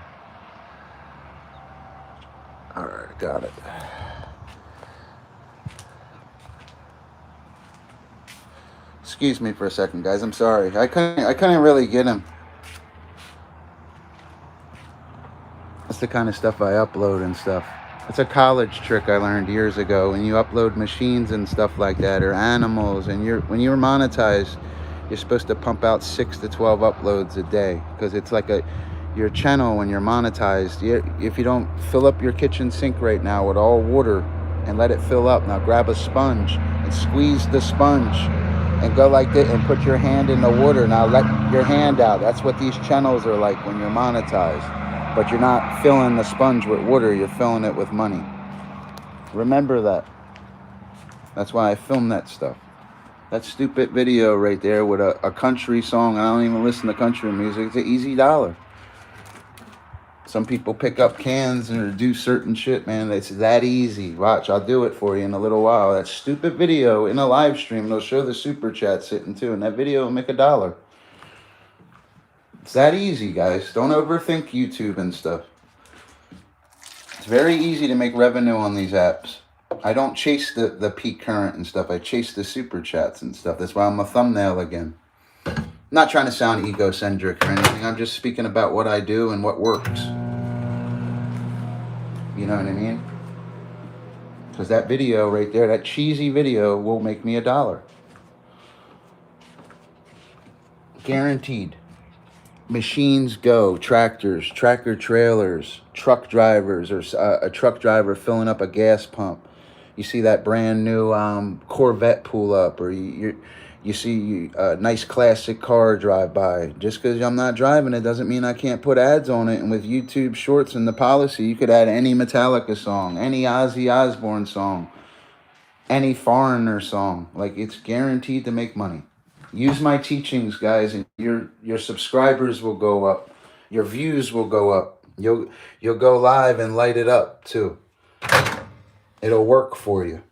All right, got it. Excuse me for a second, guys. I'm sorry. I couldn't really get him. That's the kind of stuff I upload and stuff. It's a college trick I learned years ago. When you upload machines and stuff like that, or animals, and when you're monetized, you're supposed to pump out 6 to 12 uploads a day, because it's like your channel when you're monetized. If you don't fill up your kitchen sink right now with all water and let it fill up, now grab a sponge and squeeze the sponge and go like this and put your hand in the water. Now let your hand out. That's what these channels are like when you're monetized. But you're not filling the sponge with water, you're filling it with money. Remember that. That's why I film that stuff. That stupid video right there with a country song, and I don't even listen to country music, it's an easy $1. Some people pick up cans and do certain shit, man. It's that easy. Watch, I'll do it for you in a little while. That stupid video in a live stream, they'll show the super chat sitting too, and that video will make $1. It's that easy, guys. Don't overthink YouTube and stuff. It's very easy to make revenue on these apps. I don't chase the peak current and stuff. I chase the super chats and stuff. That's why I'm a thumbnail again. I'm not trying to sound egocentric or anything. I'm just speaking about what I do and what works. You know what I mean? Because that video right there, that cheesy video, will make me $1. Guaranteed. Machines go, tractors, tractor trailers, truck drivers, or a truck driver filling up a gas pump. You see that brand new Corvette pull up, or you see a nice classic car drive by. Just because I'm not driving it doesn't mean I can't put ads on it. And with YouTube Shorts and the policy, you could add any Metallica song, any Ozzy Osbourne song, any Foreigner song. Like, it's guaranteed to make money. Use my teachings, guys, and your subscribers will go up. Your views will go up. You'll go live and light it up too. It'll work for you.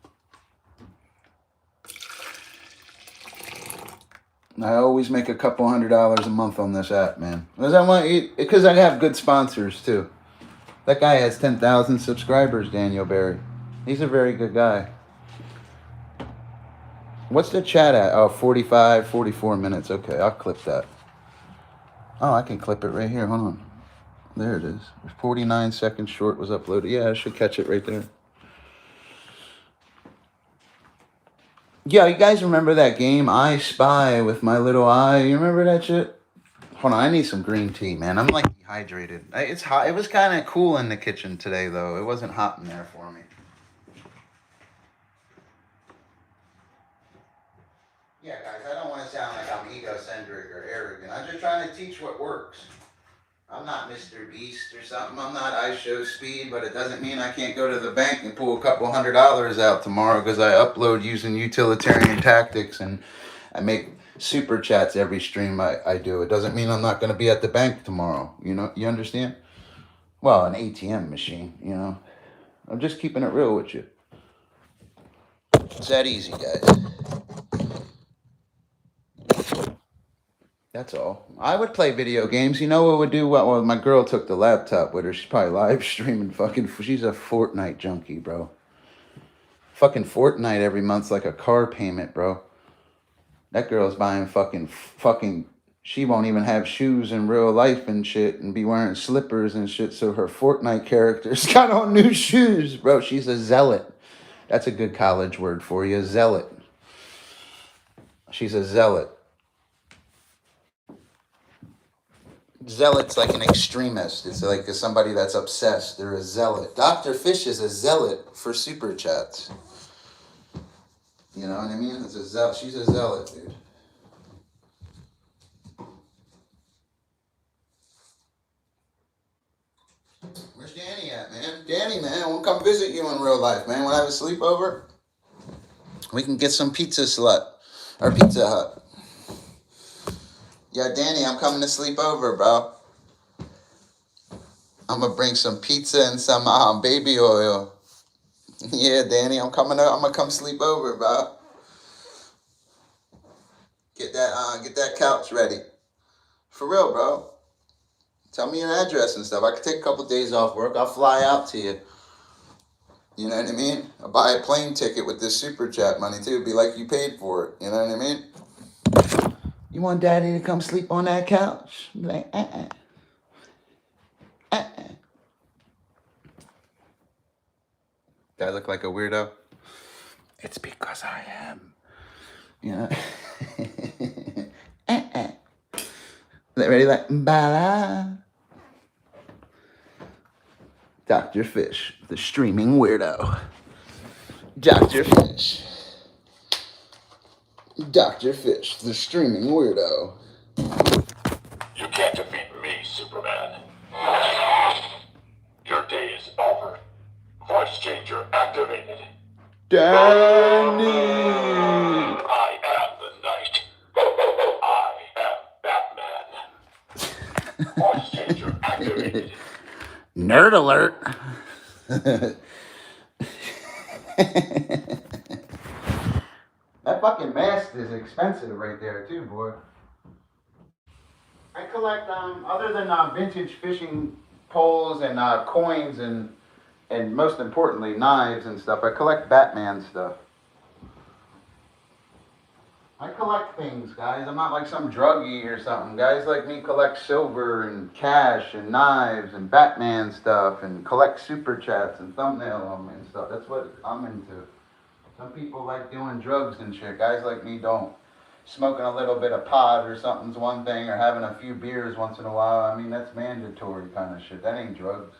I always make a couple $100 a month on this app, man. Because I have good sponsors too. That guy has 10,000 subscribers, Daniel Barry. He's a very good guy. What's the chat at? Oh, 45, 44 minutes. Okay, I'll clip that. Oh, I can clip it right here. Hold on. There it is. 49 seconds short was uploaded. Yeah, I should catch it right there. Yeah, you guys remember that game, I Spy, with my little eye? You remember that shit? Hold on, I need some green tea, man. I'm like dehydrated. It's hot. It was kind of cool in the kitchen today, though. It wasn't hot in there for me. Yeah, guys, I don't want to sound like I'm egocentric or arrogant. I'm just trying to teach what works. I'm not Mr. Beast or something. I'm not I Show Speed, but it doesn't mean I can't go to the bank and pull a couple $100 out tomorrow because I upload using utilitarian tactics and I make super chats every stream I do. It doesn't mean I'm not going to be at the bank tomorrow. You know, you understand? Well, an ATM machine, you know. I'm just keeping it real with you. It's that easy, guys. That's all. I would play video games. You know what would do well? Well, my girl took the laptop with her. She's probably live streaming fucking. She's a Fortnite junkie, bro. Fucking Fortnite every month's like a car payment, bro. That girl's buying fucking. She won't even have shoes in real life and shit and be wearing slippers and shit. So her Fortnite character's got on new shoes, bro. She's a zealot. That's a good college word for you, zealot. She's a zealot. Zealot's like an extremist. It's like somebody that's obsessed. They're a zealot. Dr. Fish is a zealot for super chats. You know what I mean? It's a zealot. She's a zealot, dude. Where's Danny at, man? Danny, man, I want to come visit you in real life, man. Want to have a sleepover? We can get some Pizza Hut. Yeah, Danny, I'm coming to sleep over, bro. I'm gonna bring some pizza and some baby oil. Yeah, Danny, I'm coming up. I'm gonna come sleep over, bro. Get that couch ready. For real, bro. Tell me your address and stuff. I could take a couple days off work. I'll fly out to you. You know what I mean? I'll buy a plane ticket with this super chat money too. It'd be like you paid for it. You know what I mean? You want Daddy to come sleep on that couch? Be like, Do I look like a weirdo? It's because I am. You know? Ready? Like, ba-da. Dr. Fish, the streaming weirdo. Dr. Fish. Dr. Fish, the streaming weirdo. You can't defeat me, Superman. Your day is over. Voice changer activated. Danny! I am the Knight. I am Batman. Voice changer activated. Nerd alert. That fucking mask is expensive right there too, boy. I collect other than vintage fishing poles and coins and most importantly knives and stuff. I collect Batman stuff. I collect things, guys. I'm not like some druggie or something. Guys like me collect silver and cash and knives and Batman stuff and collect super chats and thumbnail them and stuff. That's what I'm into. Some people like doing drugs and shit. Guys like me don't. Smoking a little bit of pot or something's one thing, or having a few beers once in a while. I mean, that's mandatory kind of shit. That ain't drugs.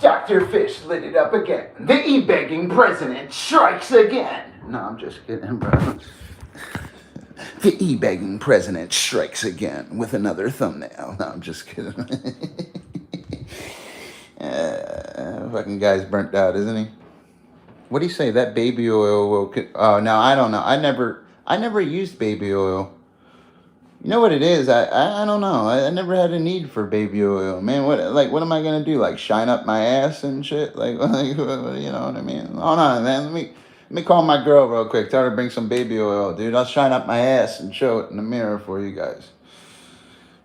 Dr. Fish lit it up again. The e-begging president strikes again. No, I'm just kidding, bro. The e-begging president strikes again with another thumbnail. No, I'm just kidding. Fucking guy's burnt out, isn't he? What do you say? That baby oil will... Oh, no, I don't know. I never used baby oil. You know what it is? I don't know. I never had a need for baby oil, man. What am I gonna do? Like shine up my ass and shit? Like you know what I mean? Hold on, man. Let me call my girl real quick. Tell her to bring some baby oil, dude. I'll shine up my ass and show it in the mirror for you guys.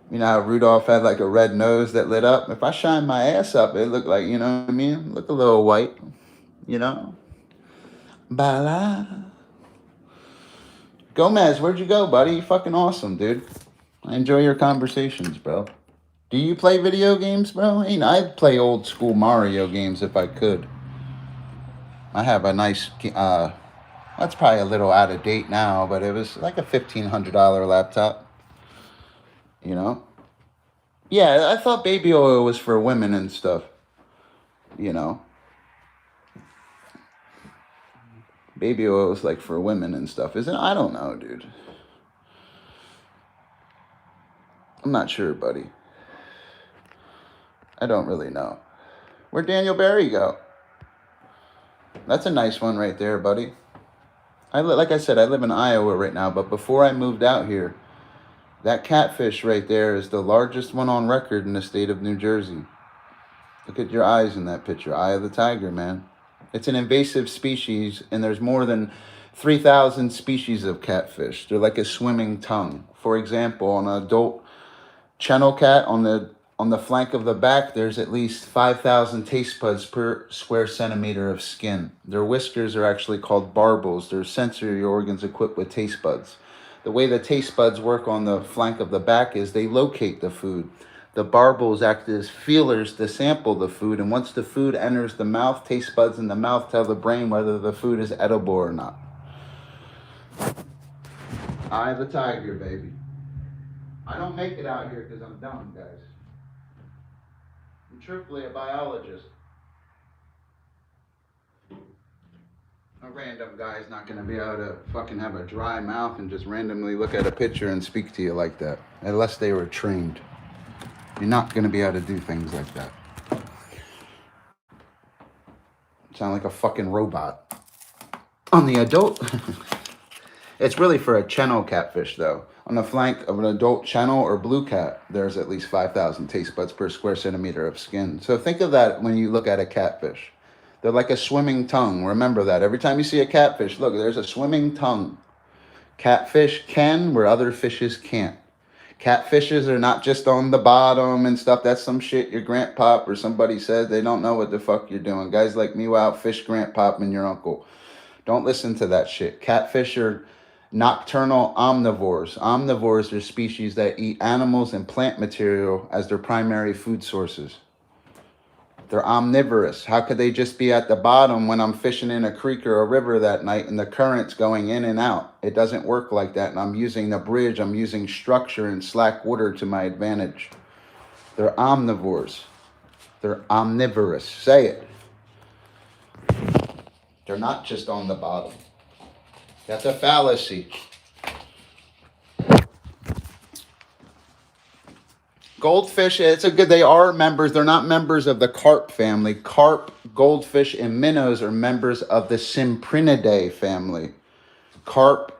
You know how Rudolph had like a red nose that lit up? If I shine my ass up, it looked like, you know what I mean? Look a little white, you know? Bala. Gomez, where'd you go, buddy? You fucking awesome, dude. I enjoy your conversations, bro. Do you play video games, bro? I'd play old school Mario games if I could. I have a nice, that's probably a little out of date now, but it was like a $1,500 laptop. You know? Yeah, I thought baby oil was for women and stuff. You know? Baby oil is like for women and stuff, isn't it? I don't know, dude. I'm not sure, buddy. I don't really know. Where'd Daniel Barry go? That's a nice one right there, buddy. Like I said, I live in Iowa right now, but before I moved out here, that catfish right there is the largest one on record in the state of New Jersey. Look at your eyes in that picture. Eye of the tiger, man. It's an invasive species, and there's more than 3,000 species of catfish. They're like a swimming tongue. For example, on an adult channel cat, on the flank of the back, there's at least 5,000 taste buds per square centimeter of skin. Their whiskers are actually called barbels. They're sensory organs equipped with taste buds. The way the taste buds work on the flank of the back is they locate the food. The barbels act as feelers to sample the food, and once the food enters the mouth, taste buds in the mouth tell the brain whether the food is edible or not. Eye of the tiger, baby. I don't make it out here because I'm dumb, guys. I'm truthfully a biologist. A random guy's not going to be able to fucking have a dry mouth and just randomly look at a picture and speak to you like that, unless they were trained. You're not going to be able to do things like that. Sound like a fucking robot. On the adult, it's really for a channel catfish though. On the flank of an adult channel or blue cat, there's at least 5,000 taste buds per square centimeter of skin. So think of that when you look at a catfish. They're like a swimming tongue. Remember that. Every time you see a catfish, look, there's a swimming tongue. Catfish can where other fishes can't. Catfishes are not just on the bottom and stuff. That's some shit your grandpop or somebody says. They don't know what the fuck you're doing. Guys like me will outfish grandpop and your uncle. Don't listen to that shit. Catfish are nocturnal omnivores. Omnivores are species that eat animals and plant material as their primary food sources. They're omnivorous. How could they just be at the bottom when I'm fishing in a creek or a river that night and the current's going in and out? It doesn't work like that. And I'm using the bridge. I'm using structure and slack water to my advantage. They're omnivores. They're omnivorous. Say it. They're not just on the bottom. That's a fallacy. Goldfish, they are members. They're not members of the carp family. Carp, goldfish, and minnows are members of the Cyprinidae family. Carp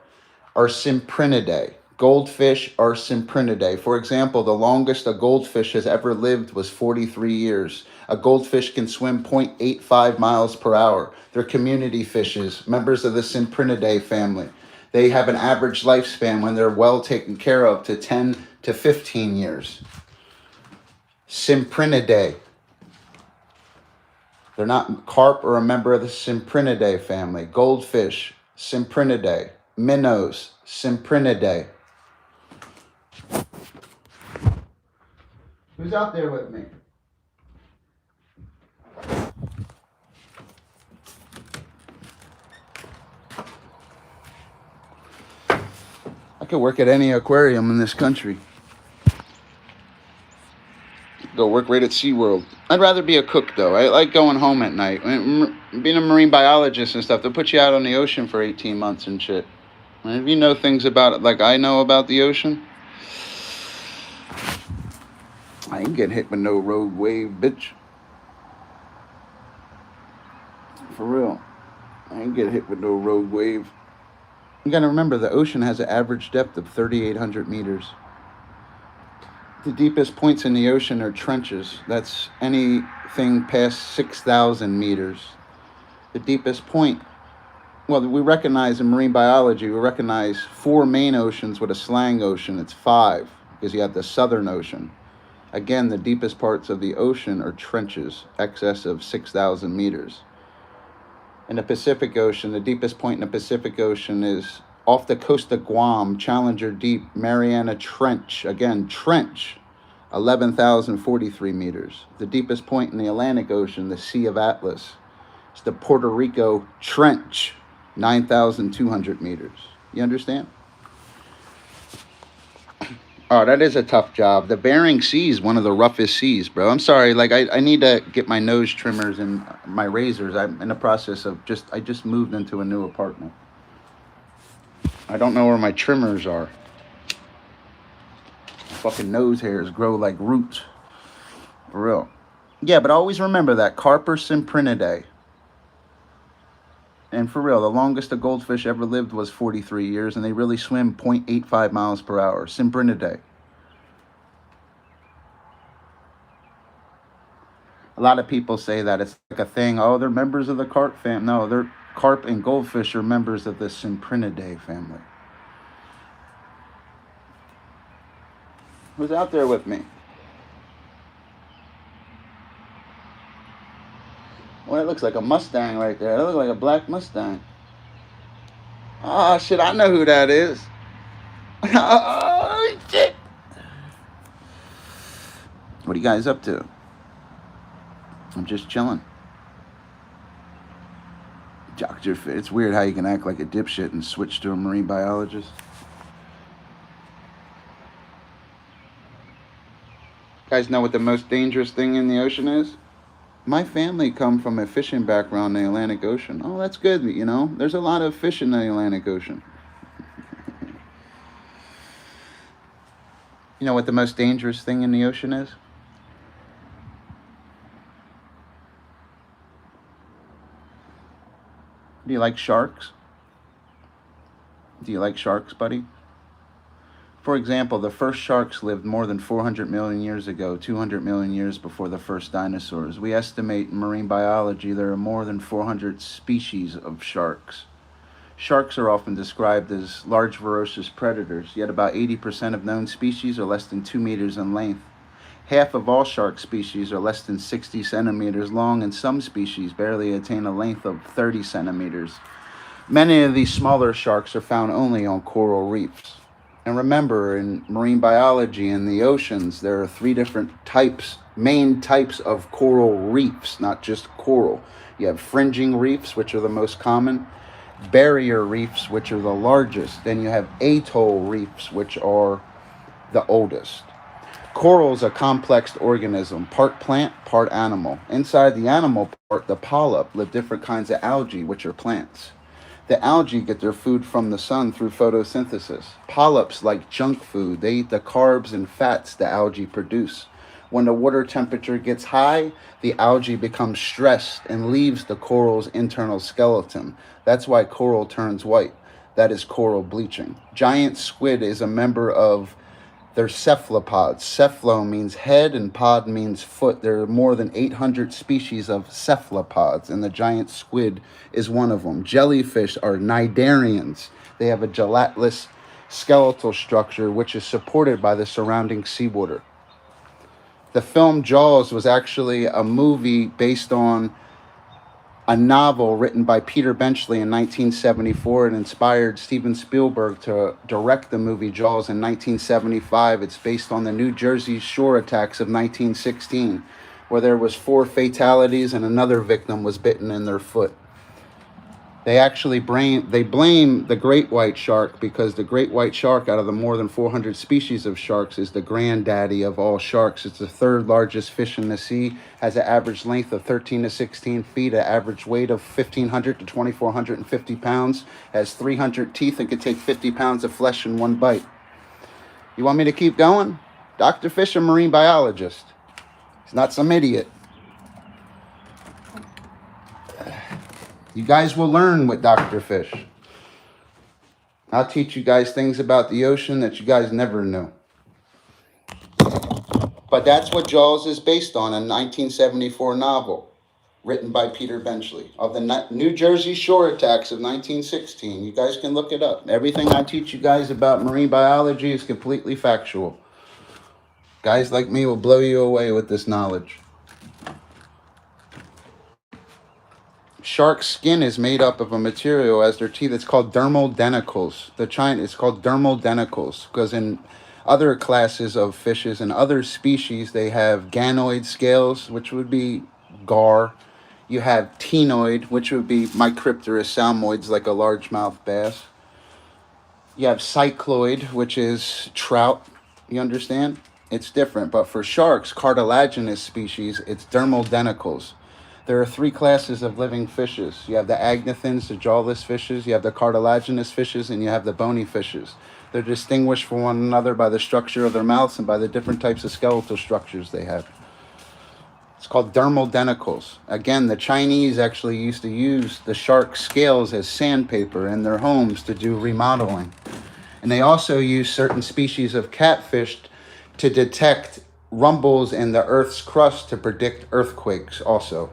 are Cyprinidae. Goldfish are Cyprinidae. For example, the longest a goldfish has ever lived was 43 years. A goldfish can swim 0.85 miles per hour. They're community fishes, members of the Cyprinidae family. They have an average lifespan when they're well taken care of to 10 to 15 years. Cyprinidae. They're not carp or a member of the Cyprinidae family. Goldfish, Cyprinidae. Minnows, Cyprinidae. Who's out there with me? I could work at any aquarium in this country. Go work right at SeaWorld. I'd rather be a cook, though. I like going home at night. Being a marine biologist and stuff, they'll put you out on the ocean for 18 months and shit. And if you know things about it like I know about the ocean, I ain't getting hit with no rogue wave, bitch. For real. I ain't getting hit with no rogue wave. You gotta remember, the ocean has an average depth of 3,800 meters. The deepest points in the ocean are trenches. That's anything past 6,000 meters. The deepest point, well, we recognize in marine biology, we recognize 4 main oceans with a slang ocean. It's 5, because you have the Southern Ocean. Again, the deepest parts of the ocean are trenches, excess of 6,000 meters. In the Pacific Ocean, the deepest point in the Pacific Ocean is off the coast of Guam, Challenger Deep, Mariana Trench. Again, trench, 11,043 meters. The deepest point in the Atlantic Ocean, the Sea of Atlas, is the Puerto Rico Trench, 9,200 meters. You understand? Oh, that is a tough job. The Bering Sea is one of the roughest seas, bro. I'm sorry. Like, I need to get my nose trimmers and my razors. I'm in the process of I just moved into a new apartment. I don't know where my trimmers are. Fucking nose hairs grow like roots. For real. Yeah, but always remember that. Carper Cyprinidae. And for real, the longest a goldfish ever lived was 43 years, and they really swim 0.85 miles per hour. Cyprinidae. A lot of people say that it's like a thing. Oh, they're members of the carp family. No, they're carp and goldfish are members of the Cyprinidae family. Who's out there with me? Well, it looks like a Mustang right there. It looks like a black Mustang. Oh, shit, I know who that is. Oh, shit. What are you guys up to? I'm just chilling. Dr. Fit. It's weird how you can act like a dipshit and switch to a marine biologist. You guys know what the most dangerous thing in the ocean is? My family come from a fishing background in the Atlantic Ocean. Oh, that's good, you know. There's a lot of fish in the Atlantic Ocean. You know what the most dangerous thing in the ocean is? Do you like sharks? Do you like sharks, buddy? For example, the first sharks lived more than 400 million years ago, 200 million years before the first dinosaurs. We estimate in marine biology there are more than 400 species of sharks. Sharks are often described as large ferocious predators, yet about 80% of known species are less than 2 meters in length. Half of all shark species are less than 60 centimeters long, and some species barely attain a length of 30 centimeters. Many of these smaller sharks are found only on coral reefs. And remember, in marine biology, in the oceans, there are 3 different main types of coral reefs, not just coral. You have fringing reefs, which are the most common, barrier reefs, which are the largest, then you have atoll reefs, which are the oldest. Coral is a complex organism, part plant, part animal. Inside the animal part, the polyp, live different kinds of algae, which are plants. The algae get their food from the sun through photosynthesis. Polyps like junk food. They eat the carbs and fats the algae produce. When the water temperature gets high, the algae becomes stressed and leaves the coral's internal skeleton. That's why coral turns white. That is coral bleaching. Giant squid is a member of their cephalopods. Cephalon means head and pod means foot. There are more than 800 species of cephalopods, and the giant squid is one of them. Jellyfish are cnidarians. They have a gelatinous skeletal structure which is supported by the surrounding seawater. The film Jaws was actually a movie based on a novel written by Peter Benchley in 1974 and inspired Steven Spielberg to direct the movie Jaws in 1975. It's based on the New Jersey shore attacks of 1916, where there was 4 fatalities and another victim was bitten in their foot. They blame the great white shark because the great white shark, out of the more than 400 species of sharks, is the granddaddy of all sharks. It's the third largest fish in the sea, has an average length of 13 to 16 feet, an average weight of 1,500 to 2,450 pounds, has 300 teeth, and can take 50 pounds of flesh in one bite. You want me to keep going? Dr. Fish, a marine biologist. He's not some idiot. You guys will learn with Dr. Fish. I'll teach you guys things about the ocean that you guys never knew. But that's what Jaws is based on, a 1974 novel written by Peter Benchley of the New Jersey shore attacks of 1916. You guys can look it up. Everything I teach you guys about marine biology is completely factual. Guys like me will blow you away with this knowledge. Shark skin is made up of a material as their teeth. It's called dermal denticles. It's called dermal denticles because in other classes of fishes and other species, they have ganoid scales, which would be gar. You have ctenoid, which would be Micropterus salmoids, like a largemouth bass. You have cycloid, which is trout. You understand? It's different. But for sharks, cartilaginous species, it's dermal denticles. There are three classes of living fishes. You have the agnathins, the jawless fishes, you have the cartilaginous fishes, and you have the bony fishes. They're distinguished from one another by the structure of their mouths and by the different types of skeletal structures they have. It's called dermal denticles. Again, the Chinese actually used to use the shark scales as sandpaper in their homes to do remodeling. And they also use certain species of catfish to detect rumbles in the Earth's crust to predict earthquakes also.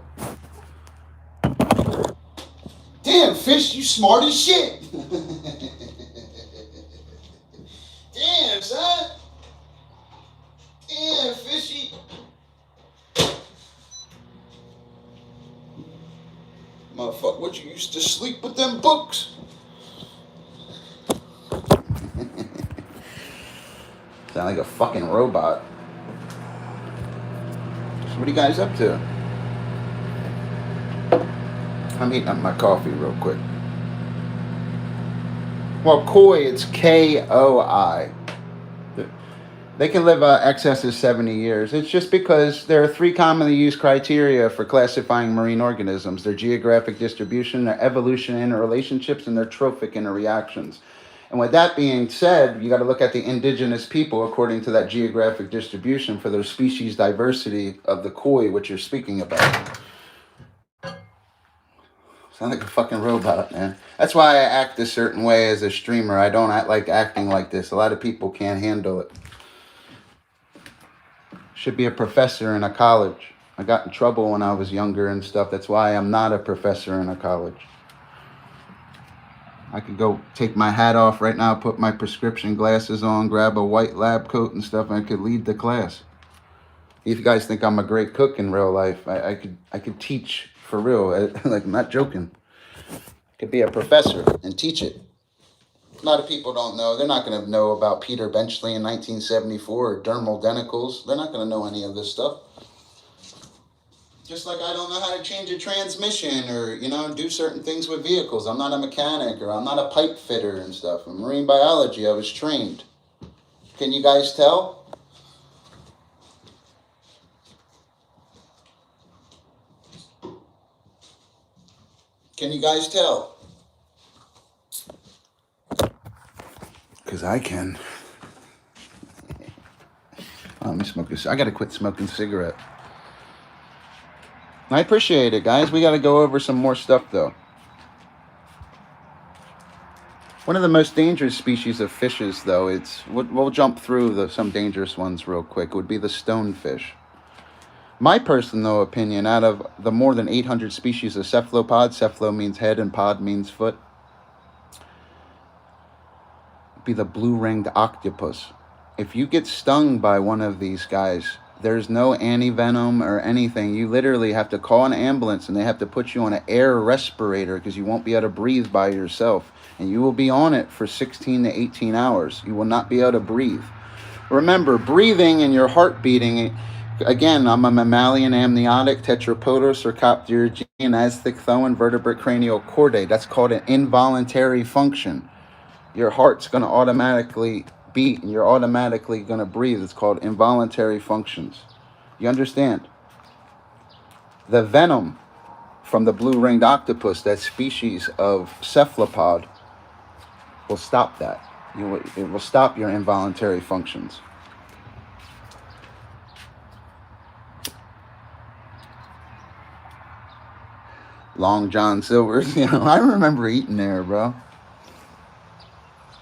Damn, fish, you smart as shit. Damn, son. Damn, fishy. Motherfucker, what, you used to sleep with them books? Sound like a fucking robot. So what are you guys up to? I'm heating up my coffee real quick. Well, koi, it's K-O-I. They can live excess of 70 years. It's just because there are three commonly used criteria for classifying marine organisms: their geographic distribution, their evolution interrelationships, and their trophic interreactions. And with that being said, you got to look at the indigenous people according to that geographic distribution for their species diversity of the koi, which you're speaking about. Sound like a fucking robot, man. That's why I act a certain way as a streamer. I don't like acting like this. A lot of people can't handle it. Should be a professor in a college. I got in trouble when I was younger and stuff. That's why I'm not a professor in a college. I could go take my hat off right now, put my prescription glasses on, grab a white lab coat and stuff, and I could lead the class. If you guys think I'm a great cook in real life, I could teach for real. Like, I'm not joking. Could be a professor and teach it. A lot of people don't know. They're not going to know about Peter Benchley in 1974 or dermal denticles. They're not going to know any of this stuff. Just like I don't know how to change a transmission or, do certain things with vehicles. I'm not a mechanic or I'm not a pipe fitter and stuff. In marine biology, I was trained. Can you guys tell? Can you guys tell? Because I can. Oh, let me smoke this. I got to quit smoking cigarette. I appreciate it, guys. We got to go over some more stuff, though. One of the most dangerous species of fishes, though, we'll jump through some dangerous ones real quick, would be the stonefish. My personal opinion, out of the more than 800 species of cephalopods, cephalo means head and pod means foot, would be the blue-ringed octopus. If you get stung by one of these guys, there's no anti-venom or anything. You literally have to call an ambulance and they have to put you on an air respirator because you won't be able to breathe by yourself. And you will be on it for 16 to 18 hours. You will not be able to breathe. Remember, breathing and your heart beating Again, I'm a mammalian amniotic, tetrapoda, Sarcoptera, gene, Aztec-thoan, vertebrate cranial chordate. That's called an involuntary function. Your heart's going to automatically beat and you're automatically going to breathe. It's called involuntary functions. You understand? The venom from the blue-ringed octopus, that species of cephalopod, will stop that. It will stop your involuntary functions. Long John Silver's, I remember eating there, bro.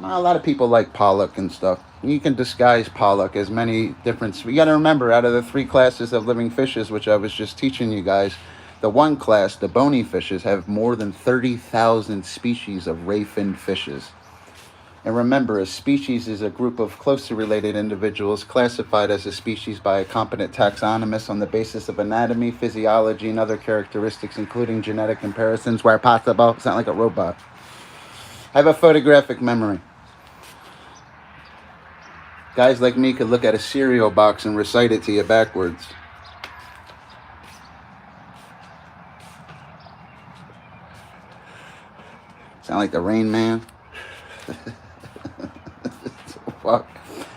A lot of people like pollock and stuff. You can disguise pollock as many different. You got to remember, out of the 3 classes of living fishes, which I was just teaching you guys, the one class, the bony fishes, have more than 30,000 species of ray-finned fishes. And remember, a species is a group of closely related individuals classified as a species by a competent taxonomist on the basis of anatomy, physiology, and other characteristics, including genetic comparisons where possible. Sound like a robot. I have a photographic memory. Guys like me could look at a cereal box and recite it to you backwards. Sound like the Rain Man? Fuck.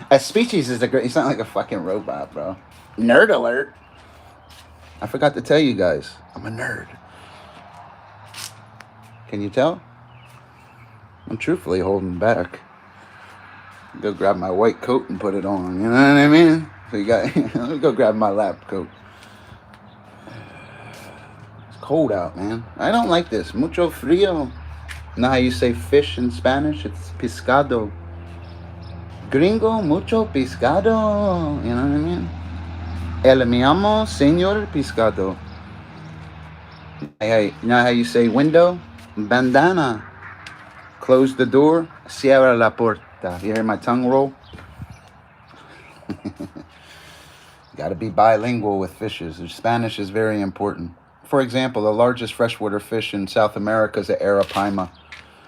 A species is a great. You sound like a fucking robot, bro. Nerd alert. I forgot to tell you guys, I'm a nerd. Can you tell? I'm truthfully holding back. Go grab my white coat and put it on. You know what I mean? So you got. Let me go grab my lab coat. It's cold out, man. I don't like this. Mucho frío. You know how you say fish in Spanish? It's pescado. Gringo, mucho pescado. You know what I mean? El me llamo señor pescado. Hey, you know how you say window? Bandana. Close the door. Cierra la puerta. You hear my tongue roll? Got to be bilingual with fishes. Spanish is very important. For example, the largest freshwater fish in South America is the arapaima.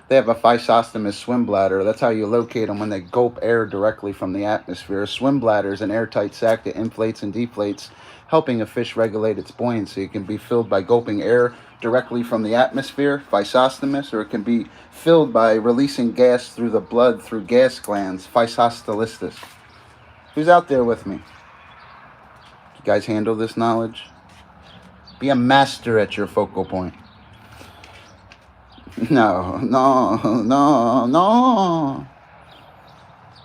They have a physostomous swim bladder. That's how you locate them when they gulp air directly from the atmosphere. A swim bladder is an airtight sac that inflates and deflates, helping a fish regulate its buoyancy. It can be filled by gulping air directly from the atmosphere, physostomous, or it can be filled by releasing gas through the blood through gas glands, physostolistis. Who's out there with me? You guys handle this knowledge? Be a master at your focal point. No.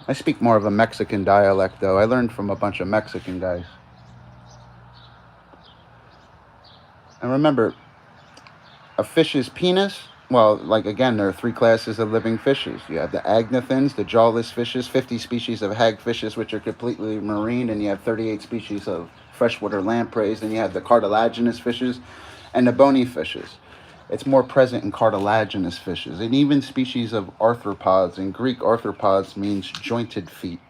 I speak more of a Mexican dialect, though. I learned from a bunch of Mexican guys. And remember, a fish's penis, well, like again, there are 3 classes of living fishes. You have the agnathins, the jawless fishes, 50 species of hagfishes, which are completely marine, and you have 38 species of freshwater lampreys, and you have the cartilaginous fishes and the bony fishes. It's more present in cartilaginous fishes, and even species of arthropods. In Greek, arthropods means jointed feet,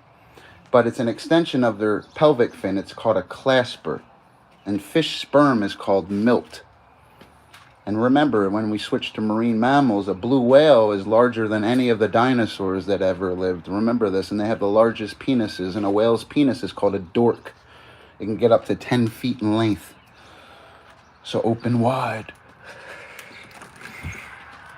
but it's an extension of their pelvic fin. It's called a clasper, and fish sperm is called milt. And remember, when we switch to marine mammals, a blue whale is larger than any of the dinosaurs that ever lived. Remember this, and they have the largest penises, and a whale's penis is called a dork. It can get up to 10 feet in length. So open wide.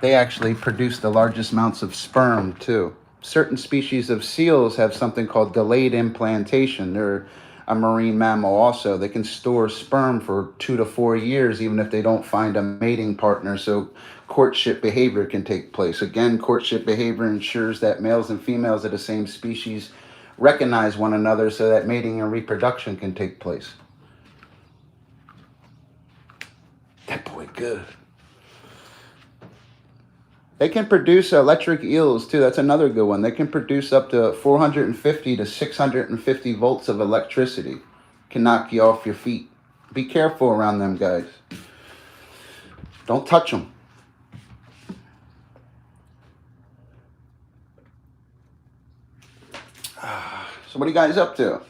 They actually produce the largest amounts of sperm, too. Certain species of seals have something called delayed implantation. They're a marine mammal also. They can store sperm for 2 to 4 years, even if they don't find a mating partner, so courtship behavior can take place. Again, courtship behavior ensures that males and females of the same species recognize one another so that mating and reproduction can take place. That boy good. They can produce electric eels, too. That's another good one. They can produce up to 450 to 650 volts of electricity. Can knock you off your feet. Be careful around them guys. Don't touch them. So what are you guys up to?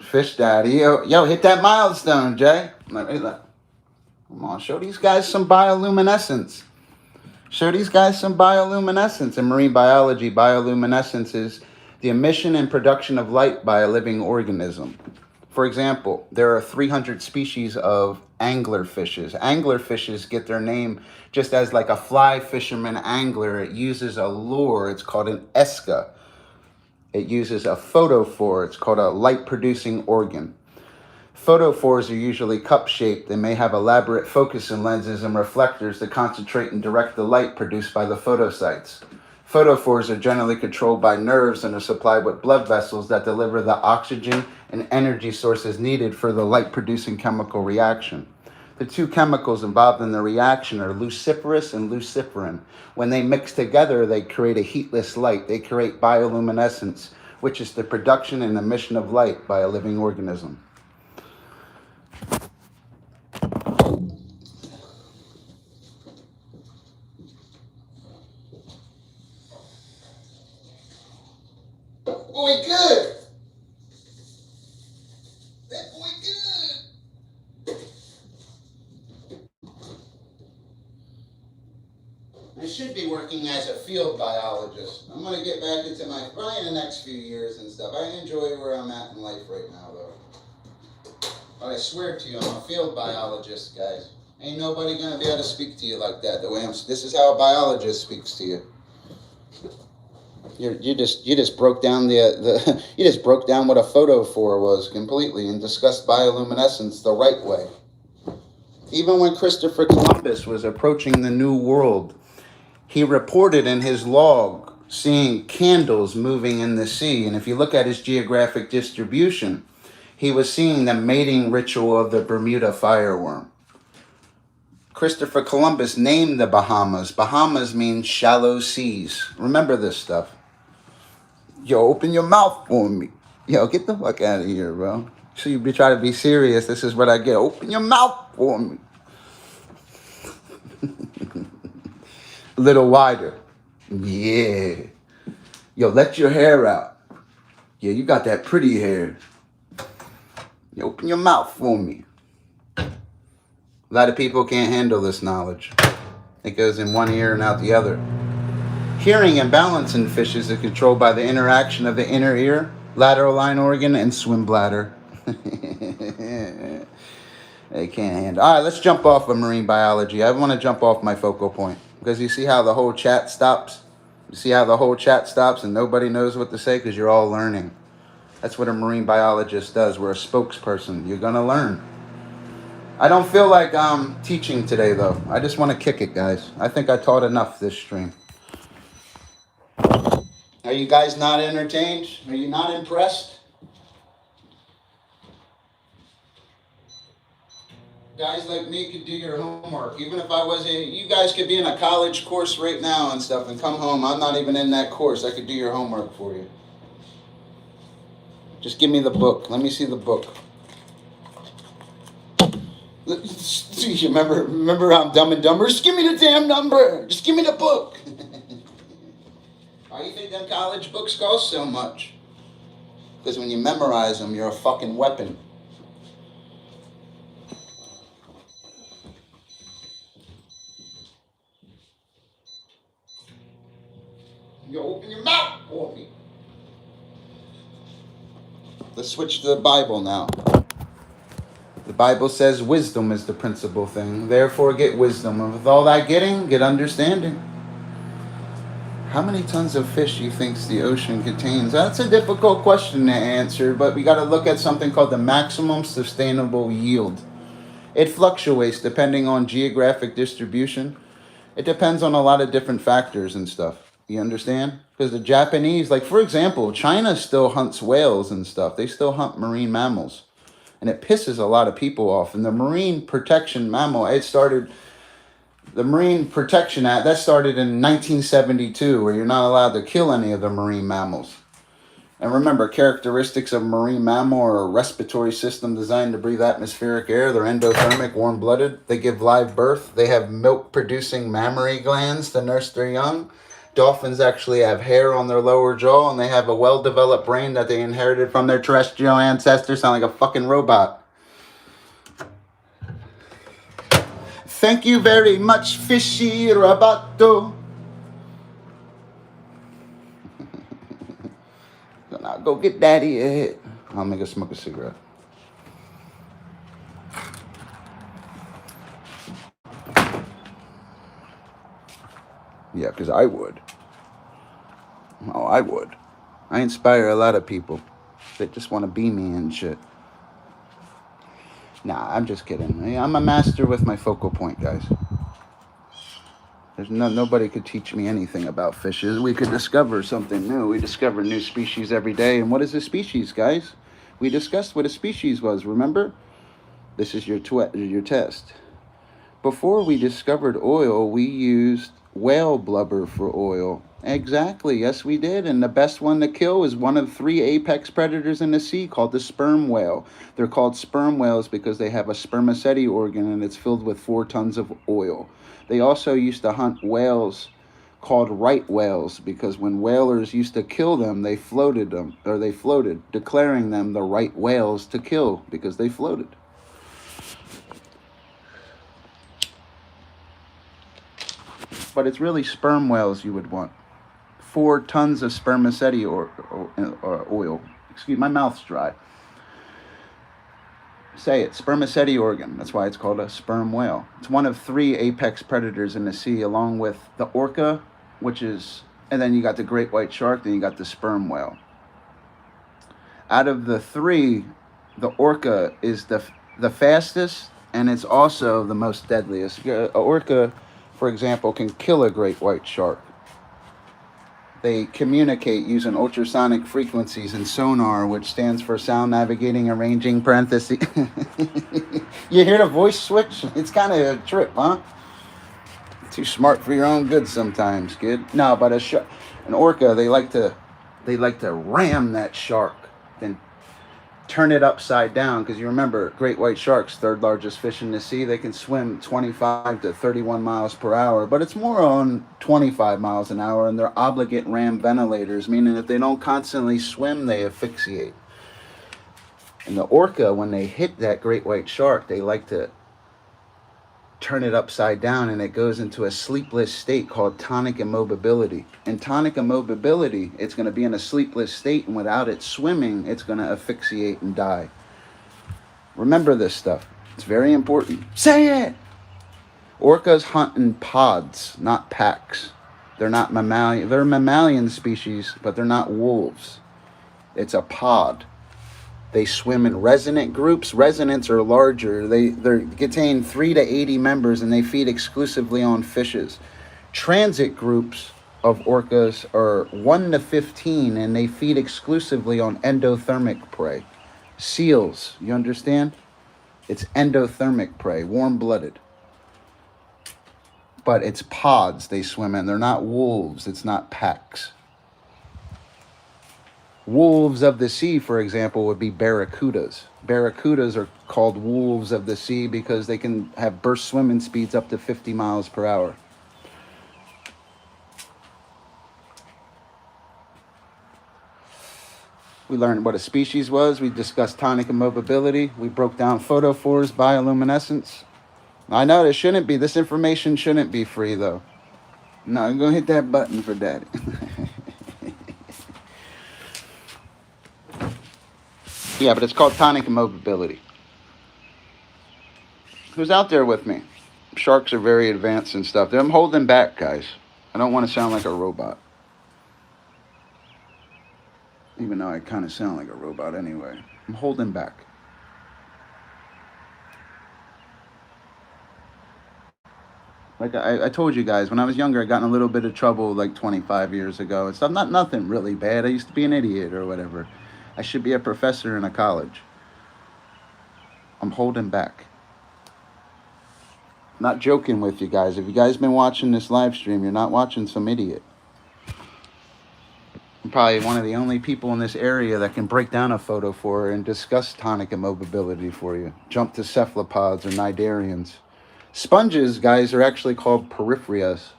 Fish Daddy. Yo, hit that milestone, Jay. Come on, show these guys some bioluminescence. Show these guys some bioluminescence. In marine biology, bioluminescence is the emission and production of light by a living organism. For example, there are 300 species of anglerfishes. Anglerfishes get their name just as like a fly fisherman angler. It uses a lure. It's called an esca. It uses a photophore. It's called a light-producing organ. Photophores are usually cup-shaped. They may have elaborate focusing lenses and reflectors to concentrate and direct the light produced by the photocytes. Photophores are generally controlled by nerves and are supplied with blood vessels that deliver the oxygen and energy sources needed for the light-producing chemical reaction. The two chemicals involved in the reaction are luciferase and luciferin. When they mix together, they create a heatless light. They create bioluminescence, which is the production and emission of light by a living organism. Boy, good. That boy good. I should be working as a field biologist. I'm going to get back into probably in the next few years and stuff. I enjoy where I'm at in life right now, though. But I swear to you, I'm a field biologist, guys. Ain't nobody going to be able to speak to you like that. This is how a biologist speaks to you. You just broke down you just broke down what a photophore was completely and discussed bioluminescence the right way. Even when Christopher Columbus was approaching the New World, he reported in his log seeing candles moving in the sea. And if you look at his geographic distribution, he was seeing the mating ritual of the Bermuda fireworm. Christopher Columbus named the Bahamas. Bahamas means shallow seas. Remember this stuff. Yo, open your mouth for me. Yo, get the fuck out of here, bro. So you be trying to be serious. This is what I get. Open your mouth for me. A little wider. Yeah. Yo, let your hair out. Yeah, you got that pretty hair. Yo, open your mouth for me. A lot of people can't handle this knowledge. It goes in one ear and out the other. Hearing and balance in fishes is controlled by the interaction of the inner ear, lateral line organ, and swim bladder. They can't handle. All right, let's jump off of marine biology. I want to jump off my focal point because you see how the whole chat stops? You see how the whole chat stops and nobody knows what to say because you're all learning. That's what a marine biologist does. We're a spokesperson. You're going to learn. I don't feel like I'm teaching today, though. I just want to kick it, guys. I think I taught enough this stream. Are you guys not entertained? Are you not impressed? Guys like me could do your homework. Even if I wasn't, you guys could be in a college course right now and stuff and come home. I'm not even in that course. I could do your homework for you. Just give me the book. Let me see the book. You remember I'm Dumb and Dumber? Just give me the damn number. Just give me the book. Why do you think them college books cost so much? Because when you memorize them, you're a fucking weapon. You open your mouth for me. Let's switch to the Bible now. The Bible says wisdom is the principal thing. Therefore, get wisdom. And with all that getting, get understanding. How many tons of fish do you think the ocean contains? That's a difficult question to answer, but we got to look at something called the maximum sustainable yield. It fluctuates depending on geographic distribution. It depends on a lot of different factors and stuff. You understand? Because the Japanese, like for example, China still hunts whales and stuff. They still hunt marine mammals. And it pisses a lot of people off. And the Marine Protection Mammal, the Marine Protection Act, that started in 1972, where you're not allowed to kill any of the marine mammals. And remember, characteristics of marine mammal are a respiratory system designed to breathe atmospheric air. They're endothermic, warm-blooded. They give live birth. They have milk-producing mammary glands to nurse their young. Dolphins actually have hair on their lower jaw, and they have a well-developed brain that they inherited from their terrestrial ancestors. Sound like a fucking robot. Thank you very much, Fishy Roboto. Now go get daddy a hit. I'll make her smoke a cigarette. Yeah, because I would. Oh, I would. I inspire a lot of people that just want to be me and shit. Nah, I'm just kidding. I'm a master with my focal point, guys. There's nobody could teach me anything about fishes. We could discover something new. We discover new species every day. And what is a species, guys? We discussed what a species was, remember? This is your test. Before we discovered oil, we used whale blubber for oil. Exactly, yes we did. And the best one to kill is one of 3 apex predators in the sea called the sperm whale. They're called sperm whales because they have a spermaceti organ and it's filled with 4 tons of oil. They also used to hunt whales called right whales because when whalers used to kill them, they floated, declaring them the right whales to kill because they floated. But it's really sperm whales you would want. 4 tons of spermaceti or oil. Excuse me, my mouth's dry. Say it, spermaceti organ. That's why it's called a sperm whale. It's one of 3 apex predators in the sea, along with the orca, which is, and then you got the great white shark, then you got the sperm whale. Out of the 3, the orca is the fastest, and it's also the most deadliest. An orca, for example, can kill a great white shark. They communicate using ultrasonic frequencies and sonar, which stands for sound navigating arranging parentheses. You hear the voice switch? It's kind of a trip, huh? Too smart for your own good sometimes, kid. No, but an orca, they like to ram that shark, then turn it upside down, because you remember great white sharks, 3rd largest fish in the sea. They can swim 25 to 31 miles per hour, but it's more on 25 miles an hour, and they're obligate ram ventilators, meaning if they don't constantly swim, they asphyxiate. And the orca, when they hit that great white shark, they like to turn it upside down, and it goes into a sleepless state called tonic immobility. In tonic immobility, it's going to be in a sleepless state, and without it swimming, it's going to asphyxiate and die. Remember this stuff. It's very important. Say it! Orcas hunt in pods, not packs. They're not mammalian. They're a mammalian species, but they're not wolves. It's a pod. They swim in resonant groups. Resonants are larger. They contain 3 to 80 members, and they feed exclusively on fishes. Transit groups of orcas are 1 to 15, and they feed exclusively on endothermic prey. Seals, you understand? It's endothermic prey, warm-blooded. But it's pods they swim in. They're not wolves. It's not packs. Wolves of the sea, for example, would be barracudas. Barracudas are called wolves of the sea because they can have burst swimming speeds up to 50 miles per hour. We learned what a species was. We discussed tonic immobility. We broke down photophores, bioluminescence. I know this information shouldn't be free, though. No, I'm going to hit that button for daddy. Yeah, but it's called tonic immobility. Who's out there with me? Sharks are very advanced and stuff. I'm holding back, guys. I don't want to sound like a robot. Even though I kind of sound like a robot anyway. I'm holding back. Like I told you guys, when I was younger, I got in a little bit of trouble like 25 years ago and stuff. Nothing really bad. I used to be an idiot or whatever. I should be a professor in a college. I'm holding back. Not joking with you guys. If you guys been watching this live stream, you're not watching some idiot. I'm probably one of the only people in this area that can break down a photophore and discuss tonic immobility for you. Jump to cephalopods or cnidarians. Sponges, guys, are actually called porphyrias,